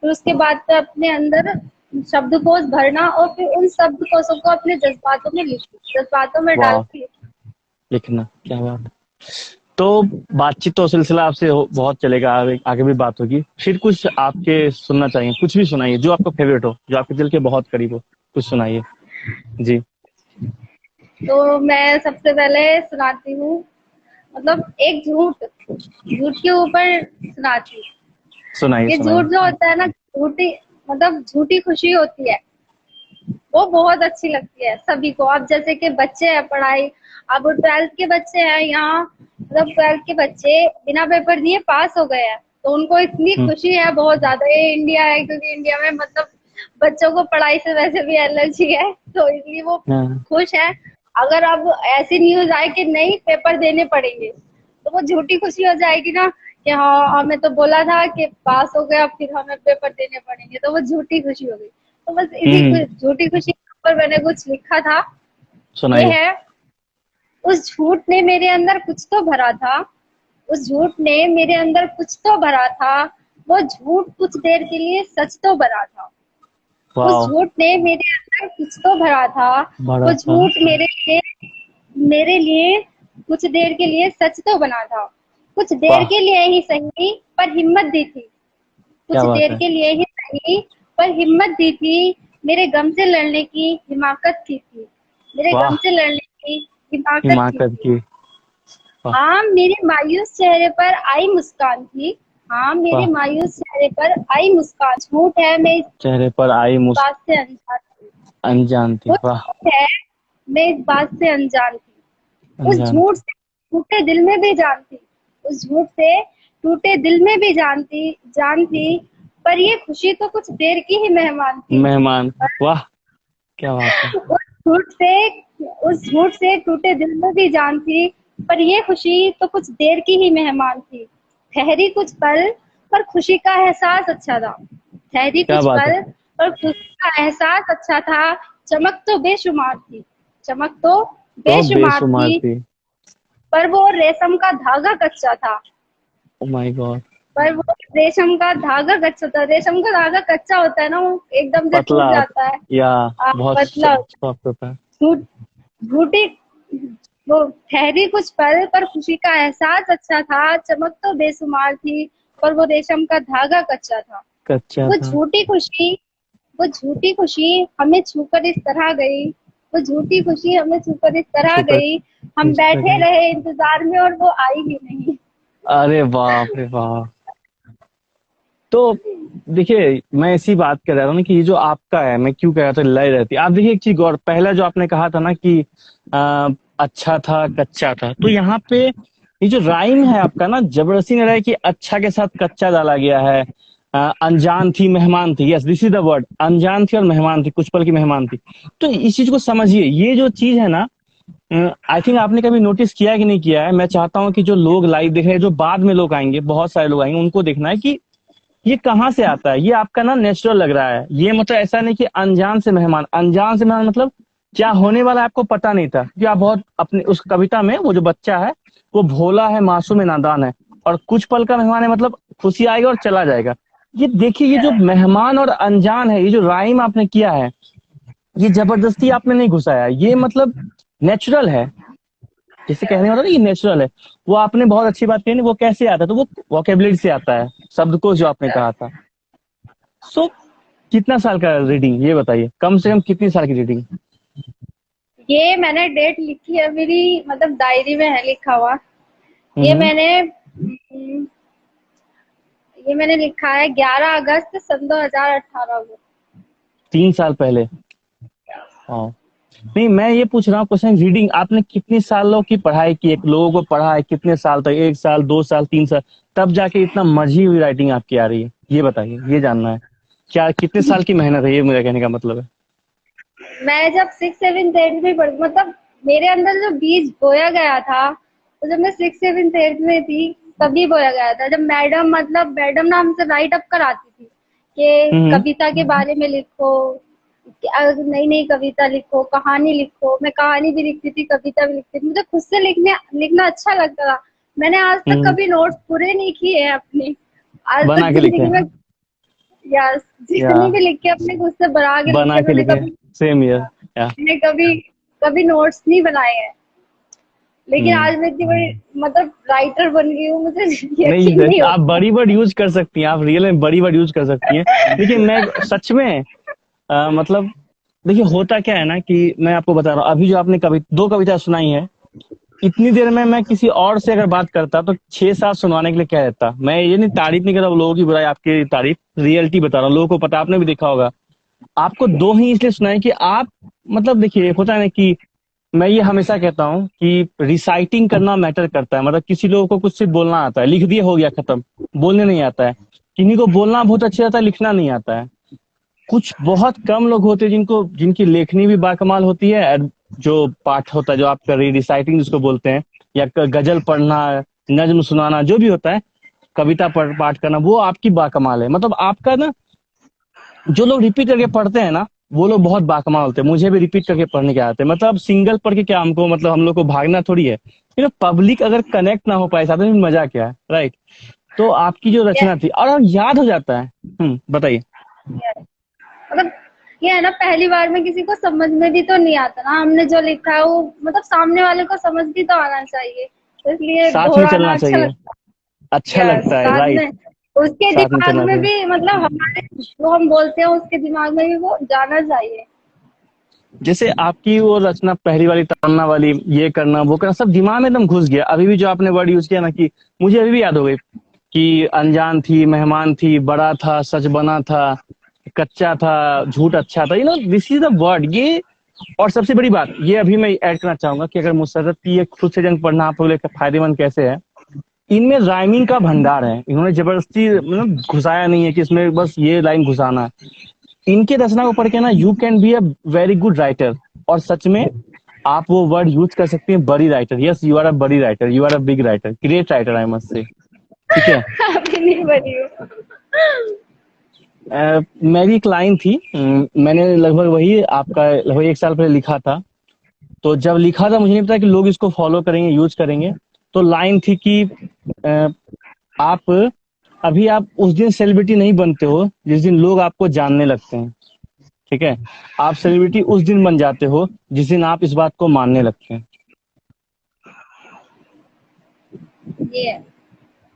फिर उसके बाद तो अपने अंदर शब्दकोश भरना, और फिर उन शब्दकोशों को अपने जज्बातों में लिखना, जज्बातों में डाल वाह, के लिखना, क्या बात है। तो बातचीत तो सिलसिला आपसे बहुत चलेगा, आगे आगे भी बात होगी। फिर कुछ आपके सुनना चाहिए, कुछ भी सुनाइए जो आपका फेवरेट हो, जो आपके दिल के बहुत करीब हो, कुछ सुनाइए। जी। तो मैं सबसे पहले सुनाती हूँ, मतलब एक झूठ, झूठ के ऊपर सुनाती हूँ। सुनाइए ये सुनाइए। झूठ जो होता है ना, झूठी मतलब झूठी खुशी होती है, वो बहुत अच्छी लगती है सभी को। अब जैसे कि बच्चे हैं पढ़ाई, अब 12th के बच्चे हैं यहाँ, मतलब 12th के बच्चे बिना पेपर दिए पास हो गए हैं, तो उनको इतनी हम्म। खुशी है बहुत ज्यादा। ये इंडिया है, क्योंकि इंडिया में मतलब बच्चों को पढ़ाई से वैसे भी एलर्जी है, तो इसलिए वो हाँ। खुश है। अगर अब ऐसी न्यूज आए कि नहीं पेपर देने पड़ेंगे, तो वो झूठी खुशी हो जाएगी ना, कि हाँ हमें तो बोला था कि पास हो गया, फिर हमें पेपर देने पड़ेंगे, तो वो झूठी खुशी हो गई। तो बस इसी हम्म। झूठी खुशी के ऊपर मैंने कुछ लिखा था। ये सुनाइए। है, उस झूठ ने मेरे अंदर कुछ तो भरा था, उस झूठ ने मेरे अंदर कुछ तो भरा था, वो झूठ कुछ देर के लिए सच तो बना था। उस वाह। झूठ ने मेरे अंदर कुछ तो भरा था, वो बड़ा था। झूठ मेरे लिए कुछ देर के लिए सच तो बना था। कुछ देर वाह, के लिए ही सही, पर हिम्मत दी थी। क्या कुछ बात देर है। के लिए ही सही, पर हिम्मत दी थी। मेरे गम से लड़ने की हिमाकत की थी, मेरे गम वाह, से लड़ने की हिमाकत की हिमाकत थी। की। वाह। हाँ मेरे मायूस चेहरे पर आई मुस्कान थी, हाँ मेरे वाह, मायूस चेहरे पर आई मुस्कान। झूठ है मैं इस चेहरे पर आई बात से अनजान थी, अनजान थी। वो वाह। झूठ है मैं इस बात से अनजान थी। उस अनजान झूठ थी। से टूटे दिल में भी जान थी, उस झूठ से टूटे दिल में भी जान थी। पर ये खुशी तो कुछ देर की ही मेहमान थी। मेहमान। वाह, क्या बात है। उस झूठ से उस झूठ से टूटे दिल में भी जान थी, पर ये खुशी तो कुछ देर की ही मेहमान थी। ठहरी कुछ पल, पर खुशी का एहसास अच्छा था। ठहरी क्या कुछ बात है। पल, पर खुशी का एहसास अच्छा था। चमक तो बेशुमार थी, चमक तो तो बेशुमार बेशुमार थी, थी। पर वो रेशम का धागा कच्चा था। Oh my God. पर वो रेशम का धागा कच्चा था। रेशम का धागा कच्चा होता है ना, वो एकदम से पतला, टूट जाता है। या बहुत पतला सॉफ्ट होता है। झूठ झूठी वो ठहरी कुछ पल, पर खुशी का एहसास अच्छा था। चमक तो बेशुमार थी, पर वो रेशम का धागा कच्चा था। कच्चा वो था। झूठी खुशी वो झूठी खुशी हमें छूकर इस तरह गई, वो झूठी खुशी हमें छूकर इस तरह छुकर गई। हम इस तरह बैठे गई। रहे इंतजार में, और वो आई ही नहीं। अरे बाप रे बाप। तो देखिए, मैं इसी बात कर रहा था ना कि ये जो आपका है, मैं क्यों कह रहा था लय रहती है। आप देखिए एक चीज गौर, पहला जो आपने कहा था ना कि अच्छा था कच्चा था, तो यहाँ पे ये जो राइम है आपका ना, जबरदस्ती ने रहा है कि अच्छा के साथ कच्चा डाला गया है। अनजान थी मेहमान थी, yes this is the word, अनजान थी और मेहमान थी, कुछ पल की मेहमान थी। तो इस चीज को समझिए, ये जो चीज है ना, आई थिंक आपने कभी नोटिस किया है कि नहीं किया है, मैं चाहता हूँ कि जो लोग लाइव देख रहे हैं, जो बाद में लोग आएंगे, बहुत सारे लोग आएंगे, उनको देखना है कि ये कहाँ से आता है, ये आपका ना नेचुरल लग रहा है, ये मतलब ऐसा नहीं कि अनजान से मेहमान मतलब क्या होने वाला है आपको पता नहीं था, क्योंकि आप बहुत अपने उस कविता में वो जो बच्चा है वो भोला है, मासूम है, नादान है, और कुछ पल का मेहमान है, मतलब खुशी आएगा और चला जाएगा। ये देखिए, ये जो मेहमान और अनजान है, ये जो राइम आपने किया है, ये जबरदस्ती आपने नहीं घुसाया, ये मतलब नेचुरल है। जैसे कहने वाला ना, ये नेचुरल है। वो आपने बहुत अच्छी बात कही ना, वो कैसे आता है, तो वो वोकेबलरी से आता है, शब्दकोश जो आपने कहा था। सो कितना साल का रीडिंग, ये बताइए, कम से कम कितनी साल की रीडिंग? ये मैंने डेट लिखी है मेरी, मतलब डायरी में है लिखा हुआ। ये हम्म। मैंने ये मैंने लिखा है 11 अगस्त सन 2018 को। 3 साल पहले। हाँ। नहीं, मैं ये पूछ रहा हूँ क्वेश्चन, रीडिंग आपने कितनी सालों की पढ़ाई की, एक लोगों को पढ़ा है कितने साल तक, 1 साल, 2 साल, 3 साल, तब जाके इतना मजी हुई राइटिंग आपकी आ रही है, ये बताइए, ये जानना है। क्या कितने साल की मेहनत है, ये मेरा कहने का मतलब है। मैं जब 6, 7, 8 में पढ़ मतलब मेरे अंदर जो बीज बोया गया था, तो जब मैं 6, 7, 8 में थी तभी बोया गया था, जब मैडम ना हमसे राइट अप कराती थी कि हम्म। कविता के बारे में लिखो, नई नई कविता लिखो, कहानी लिखो। मैं कहानी भी लिखती थी, कविता भी लिखती थी, मुझे खुद से लिखना अच्छा लगता था। मैंने आज तक हम्म। कभी नोट्स पूरे नहीं किए हैं अपने, आज तक बना के लिखे जिंदगी हैं। में। यस, या जितनी भी लिख के अपने खुद से बना के बना लिखे, के लिखे, सेम ईयर। या मैंने कभी कभी नोट्स नहीं बनाए हैं। लेकिन हम्म। आज मैं इतनी बड़ी मतलब राइटर बन गई हूँ, मुझे नहीं, यकीन नहीं आप होता। बड़ी वर्ड यूज कर सकती हैं, आप रियल में बड़ी वर्ड यूज कर सकती हैं। लेकिन मैं सच में मतलब देखिए, होता क्या है ना कि मैं आपको बता रहा हूँ, अभी जो आपने दो कविता सुनाई है, इतनी देर में मैं किसी और से अगर बात करता तो 6 7 सुनवाने के लिए कह देता। मैं ये नहीं, तारीफ नहीं कर रहा हूँ, लोगों की बुराई, आपकी तारीफ, रियलिटी बता रहा हूँ, लोगों को पता, आपने भी देखा होगा। आपको दो ही इसलिए सुनाई कि आप मतलब देखिए, होता है ना कि मैं ये हमेशा कहता हूँ कि रिसाइटिंग करना मैटर करता है, मतलब किसी लोगों को कुछ सिर्फ बोलना आता है, लिख दिया हो गया खत्म, बोलने नहीं आता है। किन्हीं को बोलना बहुत अच्छा आता है, लिखना नहीं आता है। कुछ बहुत कम लोग होते हैं जिनको जिनकी लेखनी भी बाकमाल होती है, और जो पाठ होता है, जो आप कर रही रिसाइटिंग जिसको बोलते हैं, या गजल पढ़ना, नज्म सुनाना, जो भी होता है, कविता पाठ करना, वो आपकी बाकमाल है। मतलब आपका ना, जो लोग रिपीट करके पढ़ते हैं ना, वो लोग बहुत बाकमाल होते हैं। मुझे भी रिपीट करके पढ़ने के आते हैं, मतलब सिंगल पढ़ के क्या हमको, मतलब हम लोग को भागना थोड़ी है। पब्लिक अगर कनेक्ट ना हो पाए साथ में, मजा क्या है, राइट? तो आपकी जो रचना थी, और याद हो जाता है। बताइए। मतलब ये है ना, पहली बार में किसी को समझ में भी तो नहीं आता ना हमने जो लिखा है, वो मतलब सामने वाले को समझ भी तो आना चाहिए, तो इसलिए साथ में दोहराना चलना अच्छा चाहिए, लगता है। अच्छा यस, लगता है, साथ राइट। में उसके साथ में दिमाग चलना में चाहिए। भी, मतलब हमारे जो हम बोलते हैं उसके दिमाग में भी वो जाना चाहिए। जैसे आपकी वो रचना पहली वाली, तमन्ना वाली, ये करना वो करना, सब दिमाग में एकदम घुस गया। अभी भी जो आपने वर्ड यूज किया ना, कि मुझे अभी भी याद हो गई कि अनजान थी, मेहमान थी, बड़ा था, सच बना था, कच्चा था, झूठ अच्छा था, दिस इज द वर्ड ये। और सबसे बड़ी बात ये अभी मैं ऐड करना चाहूंगा कि अगर मुसर्रत की ये खुद से जंग पढ़ना आप लोग के फायदेमंद कैसे है, इनमें राइमिंग का भंडार है। इन्होंने जबरदस्ती मतलब घुसाया नहीं है कि इसमें बस ये लाइन घुसाना है। इनके रचना को पढ़ के ना, you can be a very good writer. और सच में आप वो वर्ड यूज कर सकते हैं, बड़ी writer. Yes, you are a बड़ी writer, you are a big writer, great writer, I must say. ठीक है। अभी नहीं बनी हूँ। मेरी एक लाइन थी, मैंने लगभग वही आपका लगभग 1 साल पहले लिखा था। तो जब लिखा था, मुझे नहीं पता कि लोग इसको फॉलो करेंगे, यूज करेंगे। तो लाइन थी कि अ, आप आप उस दिन सेलिब्रिटी नहीं बनते हो जिस दिन लोग आपको जानने लगते हैं। ठीक है। आप सेलिब्रिटी उस दिन बन जाते हो जिस दिन आप इस बात को मानने लगते हैं। ये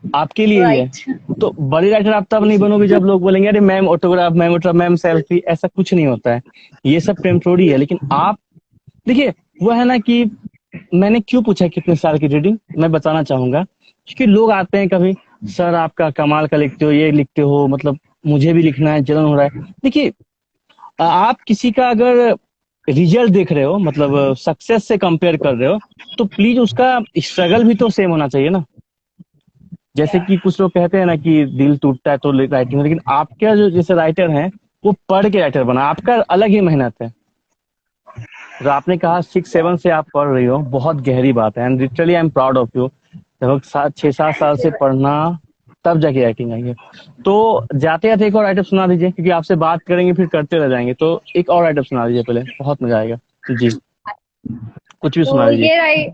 आपके लिए ही है। राइट। तो बड़ी राइटर आप तब नहीं बनोगे जब लोग बोलेंगे अरे ma'am autograph, ma'am autograph, ma'am selfie. ऐसा कुछ नहीं होता है, ये सब टेम्पोररी है। लेकिन आप देखिए, वो है ना कि मैंने क्यों पूछा कितने साल की रीडिंग, मैं बताना चाहूंगा। क्योंकि लोग आते हैं कभी, सर आपका कमाल का लिखते हो, ये लिखते हो, मतलब मुझे भी लिखना है, जलन हो रहा है। देखिए, आप किसी का अगर रिजल्ट देख रहे हो, मतलब सक्सेस से कंपेयर कर रहे हो, तो प्लीज उसका स्ट्रगल भी तो सेम होना चाहिए ना। जैसे कि कुछ लोग कहते हैं ना कि दिल टूटता है तो राइटिंग, लेकिन आपका जो जैसे राइटर है, वो पढ़ के राइटर बना, आपका अलग ही मेहनत है। जो आपने कहा 6-7 से आप पढ़ रही हो, बहुत गहरी बात है and literally I am proud of you. लगभग 6-7 साल से पढ़ना, तब जाके राइटिंग आई है। तो जाते जाते एक और आइटम सुना दीजिए, क्योंकि आपसे बात करेंगे फिर करते रह जाएंगे, तो एक और आइटम सुना दीजिए पहले, बहुत मजा आएगा। जी, कुछ भी सुना तो दीजिए।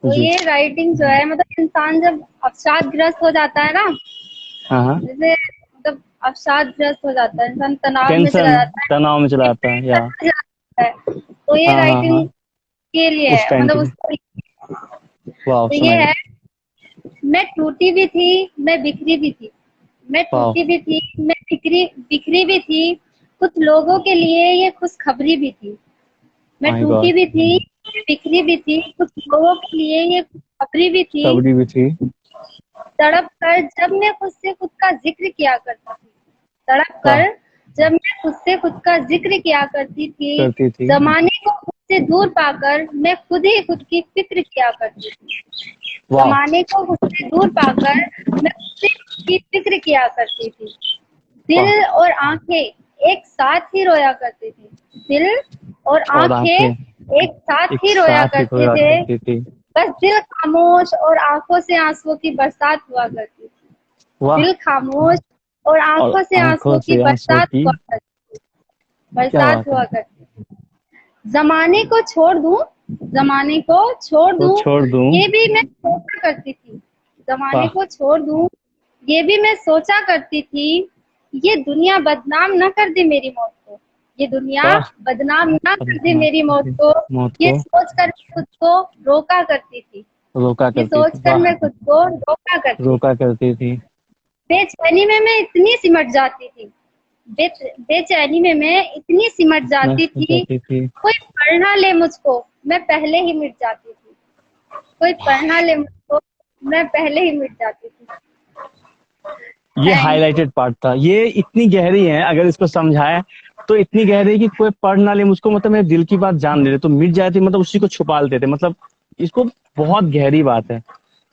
जी। ये राइटिंग जो है, मतलब इंसान जब अवसादग्रस्त हो जाता है ना, हाँ हाँ। जैसे मतलब अवसादग्रस्त हो जाता है, इंसान तनाव में चला टेंशन, जाता तनाव में चला है, जाता है, या डिप्रेशन में जाता है, तो ये हाँ हाँ हाँ, राइटिंग के लिए उस है, टाइम के मतलब लिए। उसको। वाह, तो ये सुनाइए। है, मैं टूटी भी थी, मैं बिखरी भी थी, मैं वाह। टूटी भी थी, मैं बिखरी बिखरी भी थी, कुछ लोगों के लिए ये खुशखबरी भी थी। मैं माय टूटी गॉड। भी थी, मैं बिखरी भी थी, कुछ लोगों के लिए ये खुशखबरी भी थी। सबरी भी थी। तड़प कर जब मैं खुद से खुद का जिक्र किया करती थी, तड़प वाह। कर जब मैं खुद से खुद का जिक्र किया करती थी, करती थी। जमाने को खुद से दूर पाकर मैं खुद ही खुद की फिक्र किया करती थी। वाह। जमाने को खुद से दूर पाकर मैं खुद ही खुद की फिक्र किया करती थी। वाह। दिल और आंखें एक साथ ही रोया करते थे, दिल और और आंखें आंखें एक साथ एक ही रोया साथ ही करते खोया थे। करती थी। बस दिल खामोश और आंखों से आंसुओं की बरसात हुआ करती थी। वाह। दिल खामोश और और आंखों से आंखों आंसुओं की से आंसू बरसात की। हुआ करती थी, क्या बरसात बात है। हुआ करती थी। जमाने को छोड़ दूं, जमाने को छोड़ तो दूं, छोड़ दूं। ये भी मैं सोचा करती थी। जमाने वाह। को छोड़ दूं, ये भी मैं सोचा करती थी। ये दुनिया बदनाम न कर दे मेरी मौत को, ये दुनिया वाह। बदनाम ना कर दे अल्लाह मेरी मौत की को। मौत ये को सोच कर मैं खुद को रोका करती थी, रोका ये करती सोच थी। कर वाह। मैं खुद को रोका करती रोका थी। करती थी। बेचैनी में मैं इतनी सिमट जाती थी, बेचैनी में मैं इतनी सिमट मैं जाती सो थी, जाती थी। कोई पढ़ ना ले मुझको, मैं पहले ही मिट जाती थी। कोई पढ़ ना ले मुझको, मैं पहले ही मिट जाती थी। ये थैंक यू। हाईलाइटेड पार्ट था, ये इतनी गहरी है, अगर इसको समझाए तो इतनी गहरी है कि कोई पढ़ ना ले मुझको, मतलब मेरे दिल की बात जान ले, तो मिट जाती, मतलब उसी को छुपा लेते थे, मतलब इसको, बहुत गहरी बात है,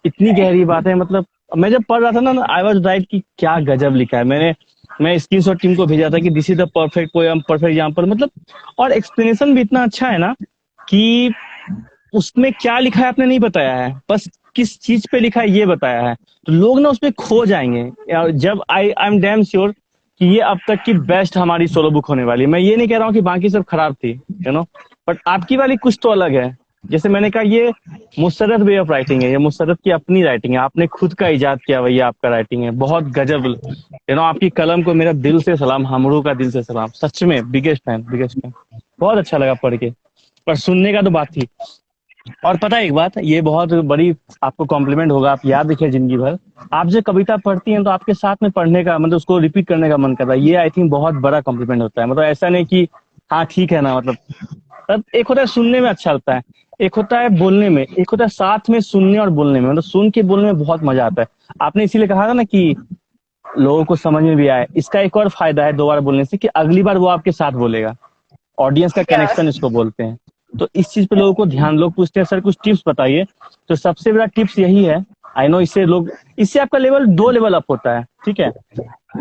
इतनी गहरी बात है। मतलब मैं जब पढ़ रहा था ना, आई वॉज राइट कि क्या गजब लिखा है। मैं स्क्रीनशॉट टीम को भेजा था कि this is the perfect poem, perfect example, मतलब। और एक्सप्लेनेशन भी इतना अच्छा है ना, कि उसमें क्या लिखा है आपने नहीं बताया है, बस किस चीज पे लिखा है ये बताया है, तो लोग ना उसमें खो जाएंगे। जब आई एम डैम श्योर कि ये अब तक की बेस्ट हमारी सोलो बुक होने वाली है। मैं ये नहीं कह रहा हूँ कि बाकी सब खराब थी, बट आपकी वाली कुछ तो अलग है। जैसे मैंने कहा, ये मुशर्रफ वे ऑफ राइटिंग है, ये मुशर्रफ की अपनी राइटिंग है, आपने खुद का इजाद किया हुआ, ये आपका राइटिंग है, बहुत गजब। आपकी कलम को मेरा दिल से सलाम, हमरू का दिल से सलाम, सच में बिगेस्ट फैन, बिगेस्ट फैन। बहुत अच्छा लगा पढ़ के, पर सुनने का तो बात थी। और पता है एक बात, ये बहुत बड़ी आपको कॉम्प्लीमेंट होगा, आप याद रखिए जिंदगी भर। आप जो कविता पढ़ती हैं तो आपके साथ में पढ़ने का, मतलब उसको रिपीट करने का मन करता है, ये आई थिंक बहुत बड़ा कॉम्प्लीमेंट होता है। मतलब ऐसा नहीं कि हाँ ठीक है ना, मतलब तब एक होता है सुनने में अच्छा लगता है, एक होता है बोलने में, एक होता है साथ में सुनने और बोलने में, मतलब सुन के बोलने में बहुत मजा आता है। आपने इसीलिए कहा था ना कि लोगों को समझ में भी आए, इसका एक और फायदा है दो बार बोलने से, कि अगली बार वो आपके साथ बोलेगा। ऑडियंस का यस। कनेक्शन इसको बोलते हैं। तो इस चीज पे लोगों को ध्यान, लोग पूछते हैं सर कुछ टिप्स बताइए, तो सबसे बड़ा टिप्स यही है। आई नो, इससे आपका लेवल 2 लेवल अप होता है, ठीक है।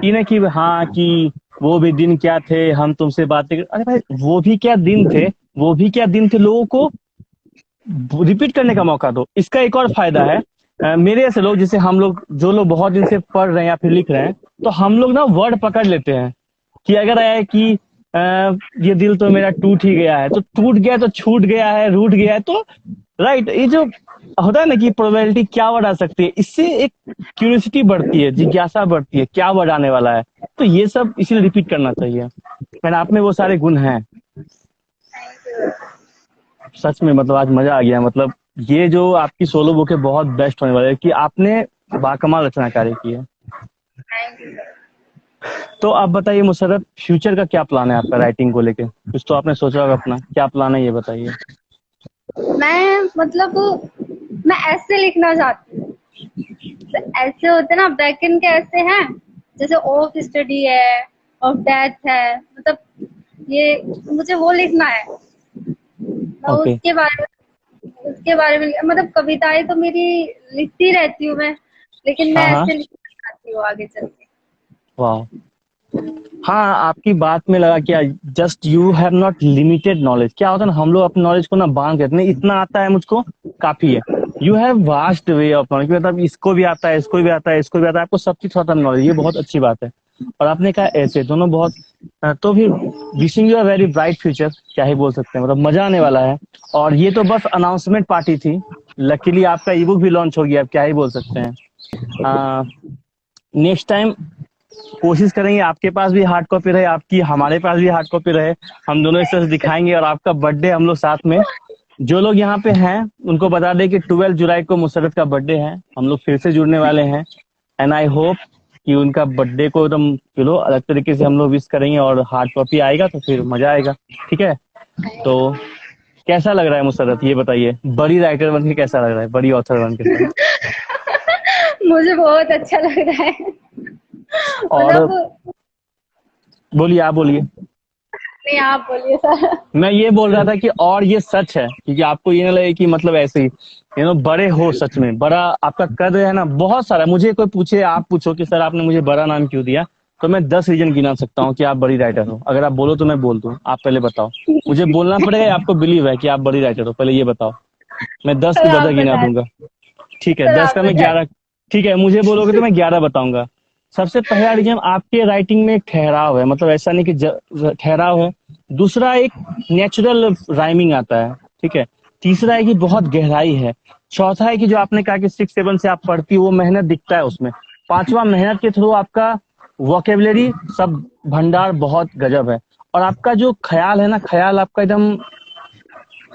ये नहीं कि हाँ कि वो भी दिन क्या थे हम तुमसे बातें कर, अरे भाई वो भी क्या दिन थे, वो भी क्या दिन थे, लोगों को रिपीट करने का मौका दो। इसका एक और फायदा है, मेरे ऐसे लोग, जैसे हम लोग, जो लोग बहुत दिन से पढ़ रहे हैं या फिर लिख रहे हैं, तो हम लोग ना वर्ड पकड़ लेते हैं, कि अगर आया है कि अ, ये दिल तो मेरा टूट ही गया है, तो टूट गया तो छूट गया है, रूठ गया है, तो राइट, ये जो होता है ना कि प्रोबेबिलिटी क्या वर्ड आ सकती है, इससे एक क्यूरियोसिटी बढ़ती है, जिज्ञासा बढ़ती है, क्या वर्ड आने वाला है। तो ये सब इसीलिए रिपीट करना चाहिए, मैंने आप में वो सारे गुण हैं। सच में, मतलब आज मजा आ गया, मतलब ये जो आपकी सोलो बुक है बहुत बेस्ट होने वाली है, कि आपने बाकमाल रचनाकारी की है। Thank you. तो आप बताइए मुशर्रफ, फ्यूचर का क्या प्लान है आपका राइटिंग को लेके, कुछ तो आपने सोचा होगा अपना, क्या प्लान है ये बताइए। मैं मतलब मैं ऐसे लिखना चाहती हूँ, तो ऐसे होते ना, बैकएंड के ऐसे हैं, जैसे ऑफ स्टडी है, ऑफ डेथ है, मतलब ये मुझे वो लिखना है। मैं ओके। उसके बारे में मतलब कविताएं तो मेरी लिखती रहती हूँ मैं, लेकिन मैं हाँ हाँ। ऐसे लिखना चाहती हूँ आगे चल के। वाह। हाँ, आपकी बात में लगा कि just you have not limited knowledge. क्या होता है ना, हम लोग अपने नॉलेज को ना बांध देते हैं, इतना आता है मुझको काफी है। You have vast way of knowledge, मतलब इसको भी आता है, इसको भी आता है, इसको भी आता है, आपको सब चीज थोड़ा नॉलेज, ये बहुत अच्छी बात है। और आपने कहा ऐसे दोनों बहुत तो फिर wishing you a very bright future, क्या ही बोल सकते हैं, मतलब मजा आने वाला है। और ये तो बस अनाउंसमेंट पार्टी थी, लकीली आपका ई बुक भी लॉन्च हो गया, अब क्या ही बोल सकते हैं। नेक्स्ट टाइम कोशिश करेंगे आपके पास भी हार्ड कॉपी रहे, आपकी हमारे पास भी हार्ड कॉपी रहे, हम दोनों एक साथ दिखाएंगे। और आपका बर्थडे हम लोग साथ में, जो लोग यहाँ पे हैं उनको बता दें कि 12 जुलाई को मुशर्रफ का बर्थडे है, हम लोग फिर से जुड़ने वाले हैं। एंड आई होप कि उनका बर्थडे को एकदम अलग तरीके से हम लोग विश करेंगे, और हार्ड कॉपी आएगा तो फिर मजा आएगा। ठीक है, तो कैसा लग रहा है मुशर्रफ, ये बताइए, बड़ी राइटर बन के कैसा लग रहा है, बड़ी ऑथर बन के सर? मुझे बहुत अच्छा लग रहा है। और मतलब बोलिए, आप बोलिए। नहीं, आप बोलिए सर। मैं ये बोल रहा था कि और ये सच है, क्योंकि आपको ये ना लगे कि मतलब ऐसे ही बड़े हो, सच में बड़ा आपका कद है ना, बहुत सारा। मुझे कोई पूछे, आप पूछो कि सर आपने मुझे बड़ा नाम क्यों दिया, तो मैं 10 रीजन गिना सकता हूँ कि आप बड़ी राइटर हो। अगर आप बोलो तो मैं बोल दूं, आप पहले बताओ। मुझे बोलना पड़ेगा या आपको बिलीव है कि आप बड़ी राइटर हो, पहले ये बताओ। मैं 10 सर की 10 आप गिना बता दूंगा। ठीक है, सर 10 आप का मैं बता 11। ठीक है, मुझे बोलोगे तो मैं 11 बताऊंगा। सबसे पहला रीजन, आपके राइटिंग में एक ठहराव है, मतलब ऐसा नहीं कि ठहराव है। दूसरा, एक नेचुरल राइमिंग आता है। ठीक है। तीसरा है कि बहुत गहराई है। चौथा है कि जो आपने कहा कि 6-7 से आप पढ़ती हो, वो मेहनत दिखता है उसमें। पांचवा, मेहनत के थ्रू आपका वोकेबलरी सब भंडार बहुत गजब है। और आपका जो ख्याल है ना, ख्याल आपका एकदम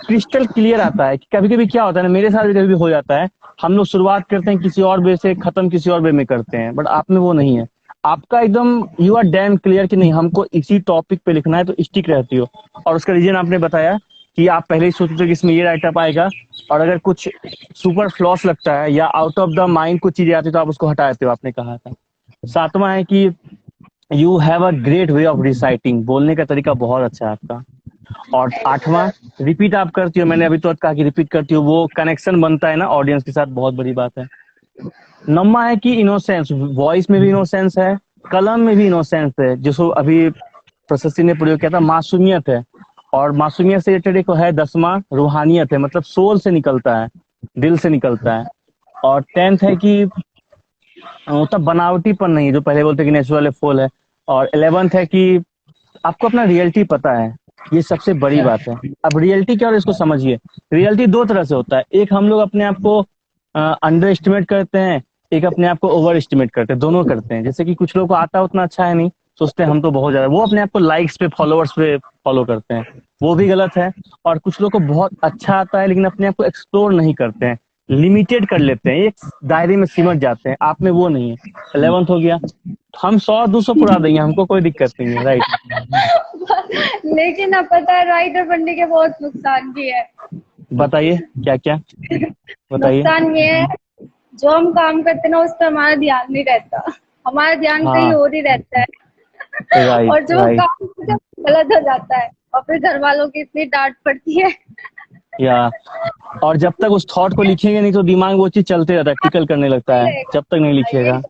क्रिस्टल क्लियर आता है। कि कभी कभी क्या होता है ना, मेरे साथ भी कभी भी हो जाता है, हम लोग शुरुआत करते हैं किसी और वे से, खत्म किसी और वे में करते हैं, बट आप में वो नहीं है। आपका एकदम यू आर डैम क्लियर कि नहीं, हमको इसी टॉपिक पे लिखना है, तो स्टिक रहती हो। और उसका रीजन आपने बताया कि आप पहले ही सोचते हो कि इसमें ये राइटअप आएगा, और अगर कुछ सुपर फ्लॉस लगता है या आउट ऑफ द माइंड कुछ चीजें आती है तो आप उसको हटा देते हो, आपने कहा था। सातवां है कि you have a great way of reciting, बोलने का तरीका बहुत अच्छा है आपका। और आठवां, रिपीट आप करती हो, मैंने अभी तो कहा कि रिपीट करती हो, वो कनेक्शन बनता है ना ऑडियंस के साथ, बहुत बड़ी बात है। नौवां है कि इनोसेंस, वॉइस में भी इनोसेंस है, कलम में भी इनोसेंस है, जिसको अभी प्रशस्ति ने प्रयोग किया था, मासूमियत है। और मासूमियत से रिलेटेड एक है 10वां, रूहानियत है, मतलब सोल से निकलता है, दिल से निकलता है। और 10th है कि तब बनावटीपन नहीं है, जो पहले बोलते कि नेचुरल फॉल है। और 11th है कि आपको अपना रियलिटी पता है, ये सबसे बड़ी बात है। अब रियलिटी क्या, और इसको समझिए। रियलिटी दो तरह से होता है, एक हम लोग अपने आप को अंडर एस्टिमेट करते हैं, एक अपने आप को ओवर एस्टिमेट करते हैं, दोनों करते हैं। जैसे कि कुछ लोगों को आता है उतना अच्छा है नहीं, सोचते हैं हम तो बहुत ज्यादा, वो अपने आप को लाइक्स पे, फॉलोअर्स पे फॉलो करते हैं, वो भी गलत है। और कुछ लोगों को बहुत अच्छा आता है लेकिन अपने आप को एक्सप्लोर नहीं करते हैं, लिमिटेड कर लेते हैं, एक दायरे में सिमट जाते हैं, आप में वो नहीं है। 11th हो गया, हम 100-200 पुरा देंगे, हमको कोई दिक्कत नहीं है, राइट? लेकिन अब पता है, राइटर बनने के बहुत नुकसान भी है। बताइए क्या क्या, बताइए। नुकसान ये है, जो हम काम करते हैं ना, उस पर हमारा ध्यान नहीं रहता, हमारा ध्यान कहीं हाँ, और ही रहता है। राइट और जो हम राइट। काम करते हैं वो गलत हो जाता है, और फिर घर वालों की इतनी डांट पड़ती है। या और जब तक उस थॉट को लिखेंगे नहीं तो दिमाग वो चीज चलते रहता है, टिकल करने लगता नहीं है, रहेगा। जब तक नहीं हाँ, यही लिखिएगा। तो।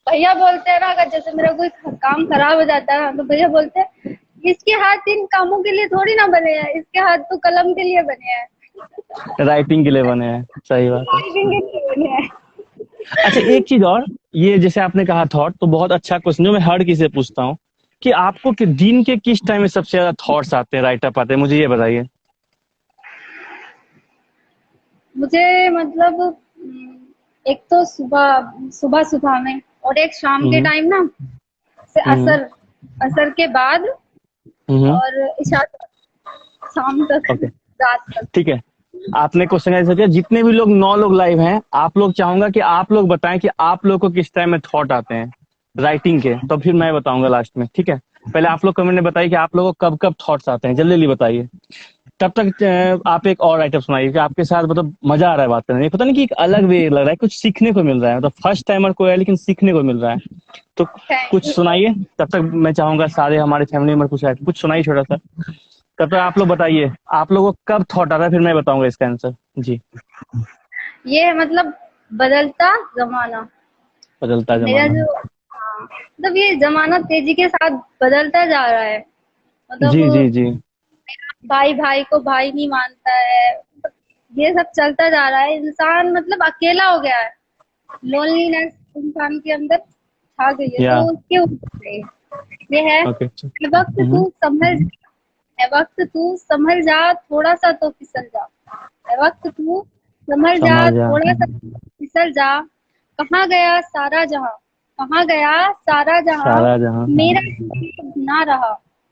भैया बोलते हैं ना, अगर जैसे मेरा कोई काम खराब हो जाता है ना, तो भैया बोलते हैं, इसके हाथ इन कामों के लिए थोड़ी ना बने हैं, इसके हाथ तो कलम के लिए बने हैं, राइटिंग के लिए बने हैं, सही बात है। राइटिंग के लिए बने हैं। अच्छा, एक चीज और, ये जैसे आपने कहा थॉट, तो बहुत अच्छा क्वेश्चन जो मैं हर किसी से पूछता हूँ, कि आपको कि दिन के किस टाइम में सबसे ज्यादा थॉट्स आते हैं, राइटअप आते हैं, मुझे ये बताइए। मुझे मतलब एक तो सुबह सुबह सुबह में, और एक शाम के हम्म टाइम ना, से हम्म असर असर के बाद, हम्म। और इशा तक, शाम तक, ओके, रात तक। ठीक है। आपने क्वेश्चन ऐसा किया, जितने भी लोग 9 लोग लाइव हैं, आप लोग चाहूंगा कि आप लोग बताएं कि आप लोग को किस टाइम में थॉट आते हैं राइटिंग के, तो फिर मैं बताऊंगा लास्ट में, ठीक है? पहले आप लोग कमेंट में बताइए कि आप लोगों को कब कब थॉट्स आते हैं, जल्दी जल्दी बताइए। तब तक आप एक और राइटर सुनाइए कि आपके साथ मतलब मजा आ रहा है बात करने में, पता नहीं कि एक अलग वे लग रहा है, कुछ सीखने को मिल रहा है, मतलब फर्स्ट टाइमर को है लेकिन सीखने को मिल रहा है। तो थैंक कुछ यू सर। सुनाइए, तब तक मैं चाहूंगा सारे हमारे फैमिली मेंबर कुछ सुनाइए छोटा सा। तब तक आप लोग बताइए, आप लोगों को कब थॉट आता है, फिर मैं बताऊंगा इसका आंसर। जी। ये मतलब बदलता जमाना, बदलता मेरा जमाना। जो मतलब ये जमाना तेजी के साथ बदलता जा रहा है। जी मतलब जी जी। भाई भाई को भाई नहीं मानता है, ये सब चलता जा रहा है। इंसान मतलब अकेला हो गया है, लोनलीनेस इंसान के अंदर छा गई है, या तो उसके ऊपर है ये है। ओके। वक्त तू संभल जा, है वक्त तू संभल जा, थोड़ा सा तो फिसल जा, है वक्त तू संभल जा, समझ जा। थोड़ा सा तो फिसल जा। कहाँ गया सारा जहां, कहाँ गया सारा जहां, सारा जहां। मेरा कोई अब ना रहा।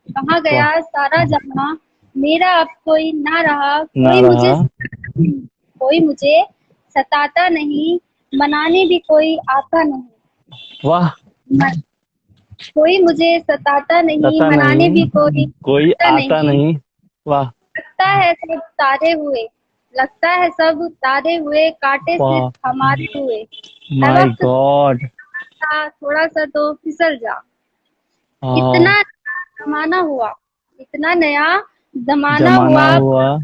कहाँ वाह। गया सारा जहां, मेरा अब कोई ना रहा। ना रहा। कोई मुझे सताता नहीं, मनाने भी कोई आता नहीं। वाह। म- कोई मुझे सताता नहीं, पता मनाने भी नहीं, कोई कोई आता आता नहीं। नहीं। वाह। लगता है सब तारे हुए, लगता है सब तारे हुए, कांटे सिर्फ वाह। हमारे हुए। है माय वक्त गॉड। थोड़ा सा तो फिसल जा। हाँ। इतना जमाना हुआ, इतना नया जमाना जमाना हुआ, हुआ।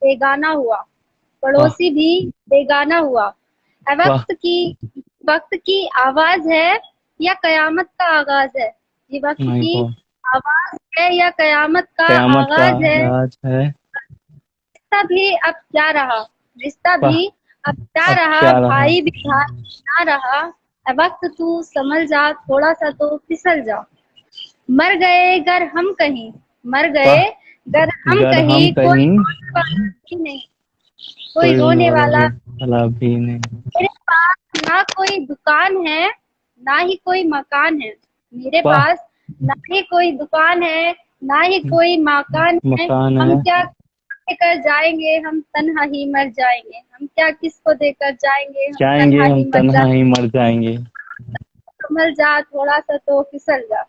बेगाना हुआ, वाह। पड़ोसी भी बेगाना हुआ। है वाह। वक्त की आवाज है या कयामत का आगाज है? ये वक्त माय की गॉड। आवाज है या कयामत का कयामत का आगाज है? राज है। रिश्ता भी अब क्या रहा, रिश्ता वाह। भी अब क्या अब रहा, क्या रहा। भाई भी भाई ना रहा। है वक्त तू संभल जा, थोड़ा सा तो फिसल जा। मर गए गर हम कहीं, मर वाह। गए गर हम गर हम कहीं, कोई कहीं, रोने वाला भी नहीं, कोई कोई रोने रोने वाला वाला। भी भला भी नहीं। मेरे पास ना कोई दुकान है, ना ही कोई मकान है। मेरे वाह। पास ना ही कोई दुकान है, ना ही कोई मकान है। मकान हम है। क्या देकर जाएंगे, हम तन्हा ही मर जाएंगे। हम क्या किसको देकर जाएंगे, हम जाएंगे तन्हा हम ही मर तन्हा जाएंगे। ही मर जाएंगे। संभल जा, थोड़ा सा तो फिसल जा।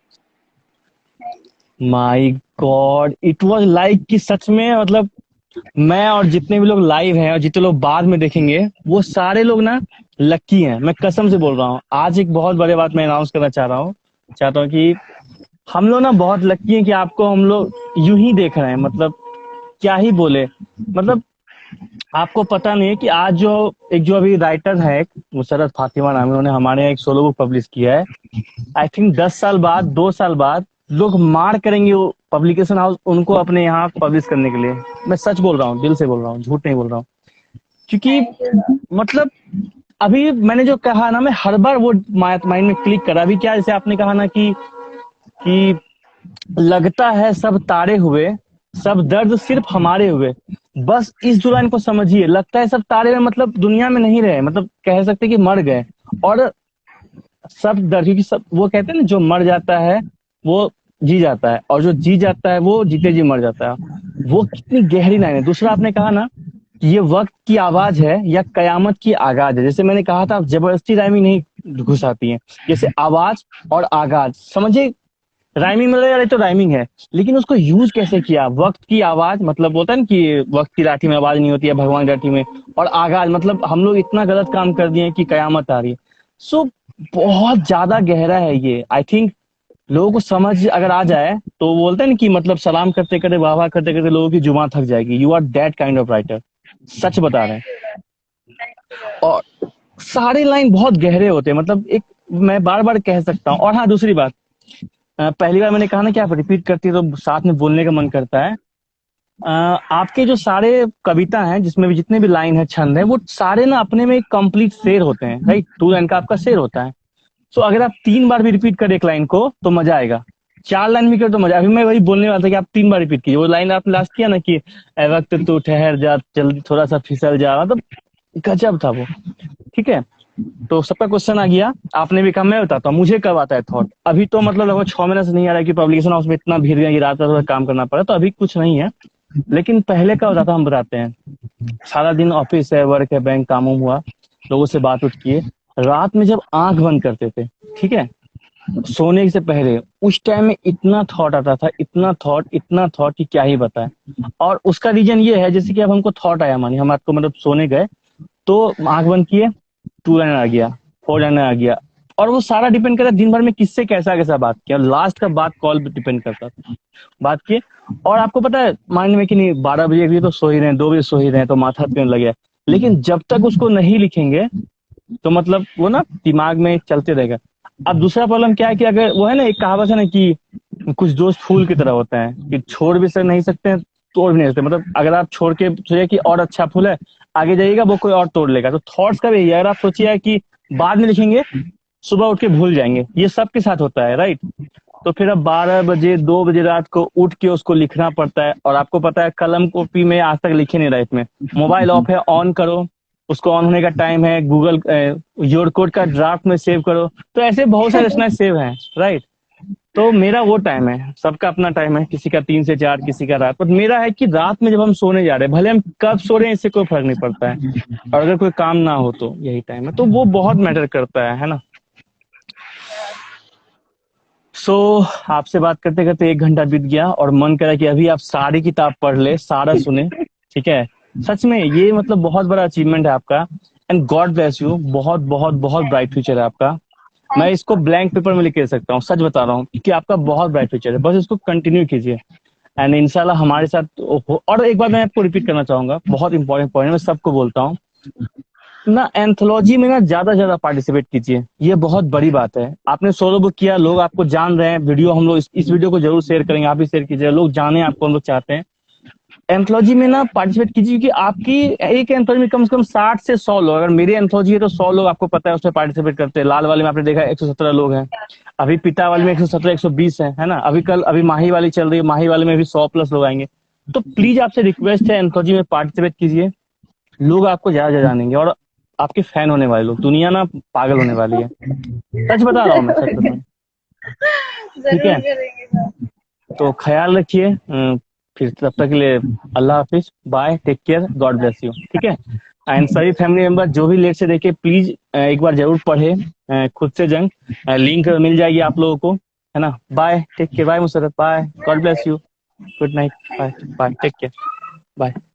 My God, it was like कि सच में मतलब मैं और जितने भी लोग लाइव हैं और जितने लोग बाद में देखेंगे वो सारे लोग ना लकी हैं। मैं कसम से बोल रहा हूँ। आज एक बहुत बड़े बात मैं अनाउंस करना चाहता हूँ कि हम लोग ना बहुत लकी हैं कि आपको हम लोग यूं ही देख रहे हैं। मतलब क्या ही बोले। मतलब आपको पता नहीं है कि आज जो अभी राइटर है एक मुशर्रत फातिमा नाम है, उन्होंने हमारे यहाँ एक सोलो बुक पब्लिश किया है। आई थिंक 10 साल बाद, 2 साल बाद लोग मार करेंगे वो पब्लिकेशन हाउस उनको अपने यहाँ पब्लिश करने के लिए। मैं सच बोल रहा हूँ, दिल से बोल रहा हूँ, झूठ नहीं बोल रहा हूँ। क्योंकि थैंक यू। मतलब अभी मैंने जो कहा ना, मैं हर बार वो माइंड में क्लिक करा। अभी क्या जैसे आपने कहा ना कि लगता है सब तारे हुए, सब दर्द सिर्फ हमारे हुए। बस इस दो लाइन को समझिए। लगता है सब तारे में मतलब दुनिया में नहीं रहे, मतलब कह सकते कि मर गए। और सब दर्द, क्योंकि सब वो कहते हैं ना, जो मर जाता है वो जी जाता है, और जो जी जाता है वो जीते जी मर जाता है। वो कितनी गहरी लाइन है। दूसरा आपने कहा ना कि ये वक्त की आवाज है या कयामत की आगाज है। जैसे मैंने कहा था, आप जबरदस्ती राइमिंग नहीं घुसाती हैं। जैसे आवाज और आगाज समझिए। राइमिंग मतलब यार ये तो राइमिंग है, लेकिन उसको यूज कैसे किया। वक्त की आवाज मतलब बोलता है ना कि वक्त की लाठी में आवाज नहीं होती है, भगवान की लाठी में। और आगाज मतलब हम लोग इतना गलत काम कर दिए कि कयामत आ रही है। सो बहुत ज्यादा गहरा है ये। आई थिंक लोगों को समझ अगर आ जाए तो बोलते हैं ना कि मतलब सलाम करते करते, वाह वाह करते करते लोगों की जुबान थक जाएगी। You are that kind of writer. सच बता रहे थैंक हैं। You sir, thank you sir. और सारे लाइन बहुत गहरे होते हैं। मतलब एक मैं बार बार कह सकता हूँ। और हाँ, दूसरी बात, पहली बार मैंने कहा ना कि आप रिपीट करती है तो साथ में बोलने का मन करता है। आपके जो सारे कविता हैं, जिसमें भी जितने भी लाइन है, छंद है, वो सारे ना अपने में एक कंप्लीट शेर होते हैं। राइट, 2 लाइन का आपका शेर होता है। सो अगर आप 3 बार भी रिपीट करें एक लाइन को तो मजा आएगा। 4 लाइन भी करें तो मजा। अभी मैं वही बोलने वाला था कि आप 3 बार रिपीट कीजिए वो लाइन आपने लास्ट किया ना कि "ए वक्त तू ठहर जा, जल्दी थोड़ा सा फिसल जा"। मतलब गजब था वो। ठीक है, तो सबका क्वेश्चन आ गया। आपने भी कहा, मैं बताता हूँ मुझे कब आता है थॉट। अभी तो मतलब लगभग 6 महीने से नहीं आ रहा है कि पब्लिकेशन हाउस में इतना भीड़ गया कि रात रात भर काम करना पड़ा, तो अभी कुछ नहीं है। लेकिन पहले का होता था, हम बताते हैं। सारा दिन ऑफिस है, वर्क है, बैंक काम वाम हुआ, लोगों से बात उठ किए, रात में जब आंख बंद करते थे, ठीक है, सोने से पहले, उस टाइम में इतना थॉट आता था, इतना थॉट कि क्या ही बताएं। और उसका रीजन ये है, जैसे कि अब हमको थॉट आया, मानिए हम आपको मतलब सोने गए तो आंख बंद किए, 2 लाइन आ गया, 4 लाइन आ गया। और वो सारा डिपेंड करता है दिन भर में किससे कैसा कैसा बात किया। लास्ट का बात कॉल पे डिपेंड करता था, बात किए। और आपको पता है माइंड में कि नहीं 12 बजे भी तो सो ही रहे हैं, 2 बजे सो ही रहे हैं, तो माथा पीने लगे। लेकिन जब तक उसको नहीं लिखेंगे तो मतलब वो ना दिमाग में चलते रहेगा। अब दूसरा प्रॉब्लम क्या है कि अगर वो है ना, एक कहावत है ना कि कुछ दोस्त फूल की तरह होते हैं कि छोड़ भी सक नहीं सकते हैं, तोड़ भी नहीं सकते। मतलब अगर आप छोड़ के सोचिए कि और अच्छा फूल है, आगे जाइएगा वो कोई और तोड़ लेगा। तो थॉट्स का भी यही है, अगर आप सोचिए कि बाद में लिखेंगे, सुबह उठ के भूल जाएंगे, ये सबके साथ होता है, राइट। तो फिर अब 12 बजे 2 बजे रात को उठ के उसको लिखना पड़ता है, और आपको पता है कलम कॉपी में आज तक लिखे नहीं रहे इसमें। मोबाइल ऑफ है, ऑन करो, उसको ऑन होने का टाइम है, गूगल योर कोड का ड्राफ्ट में सेव करो। तो ऐसे बहुत सारे रचनाएं सेव हैं, राइट। तो मेरा वो टाइम है, सबका अपना टाइम है, किसी का 3 से 4, किसी का रात। पर मेरा है कि रात में जब हम सोने जा रहे हैं, भले हम कब सो रहे हैं इससे कोई फर्क नहीं पड़ता है, और अगर कोई काम ना हो तो यही टाइम है, तो वो बहुत मैटर करता है ना। सो आपसे बात करते करते 1 घंटा बीत गया, और मन करा कि अभी आप सारी किताब पढ़ ले, सारा सुने, ठीक है। सच में ये मतलब बहुत बड़ा अचीवमेंट है आपका, एंड गॉड ब्लेस यू। बहुत बहुत बहुत ब्राइट फ्यूचर है आपका। मैं थैंक इसको ब्लैंक पेपर में लिख के सकता हूँ, सच बता रहा हूँ कि आपका बहुत ब्राइट फ्यूचर है, बस इसको कंटिन्यू कीजिए। एंड इंशाल्लाह हमारे साथ और एक बार मैं आपको रिपीट करना चाहूंगा, बहुत इंपॉर्टेंट पॉइंट है, मैं सबको बोलता हूँ ना, एंथोलॉजी में ना ज्यादा ज्यादा पार्टिसिपेट कीजिए, ये बहुत बड़ी बात है। आपने सोलो बुक किया, लोग आपको जान रहे हैं, वीडियो हम लोग इस वीडियो को जरूर शेयर करेंगे, आप भी शेयर कीजिए, लोग जाने आपको, हम लोग चाहते हैं। एंथोलॉजी में ना पार्टिसिपेट कीजिए, क्योंकि आपकी एक एंथोलॉजी में कम से कम 60 से 100 लोग, अगर मेरी एंथोलॉजी है तो 100 लोग आपको पता है उसमें पार्टिसिपेट करते हैं। लाल वाले में आपने देखा 117 लोग हैं, अभी पिता वाले में 117 120 है ना। अभी माही वाली चल रही है, माही वाले में भी 100+ लोग आएंगे। तो प्लीज आपसे रिक्वेस्ट है, एंथोलॉजी में पार्टिसिपेट कीजिए, लोग आपको ज्यादा ज्यादा जानेंगे, और आपके फैन होने वाले लोग, दुनिया ना पागल होने वाली है, सच बता रहा हूँ मैं, सच बता रहा हूँ। ठीक जरूर है, करेंगे सर। तो ख्याल रखिए। फिर तब तक के लिए अल्लाह हाफिज, bye, take care, God bless you, ठीक है। एंड सभी फैमिली मेंबर जो भी लेट से देखे, प्लीज एक बार जरूर पढ़े, खुद से जंग, लिंक मिल जाएगी आप लोगों को, है ना। Bye, take care, bye Musharraf, bye, God bless you, good night, bye bye, take care, bye.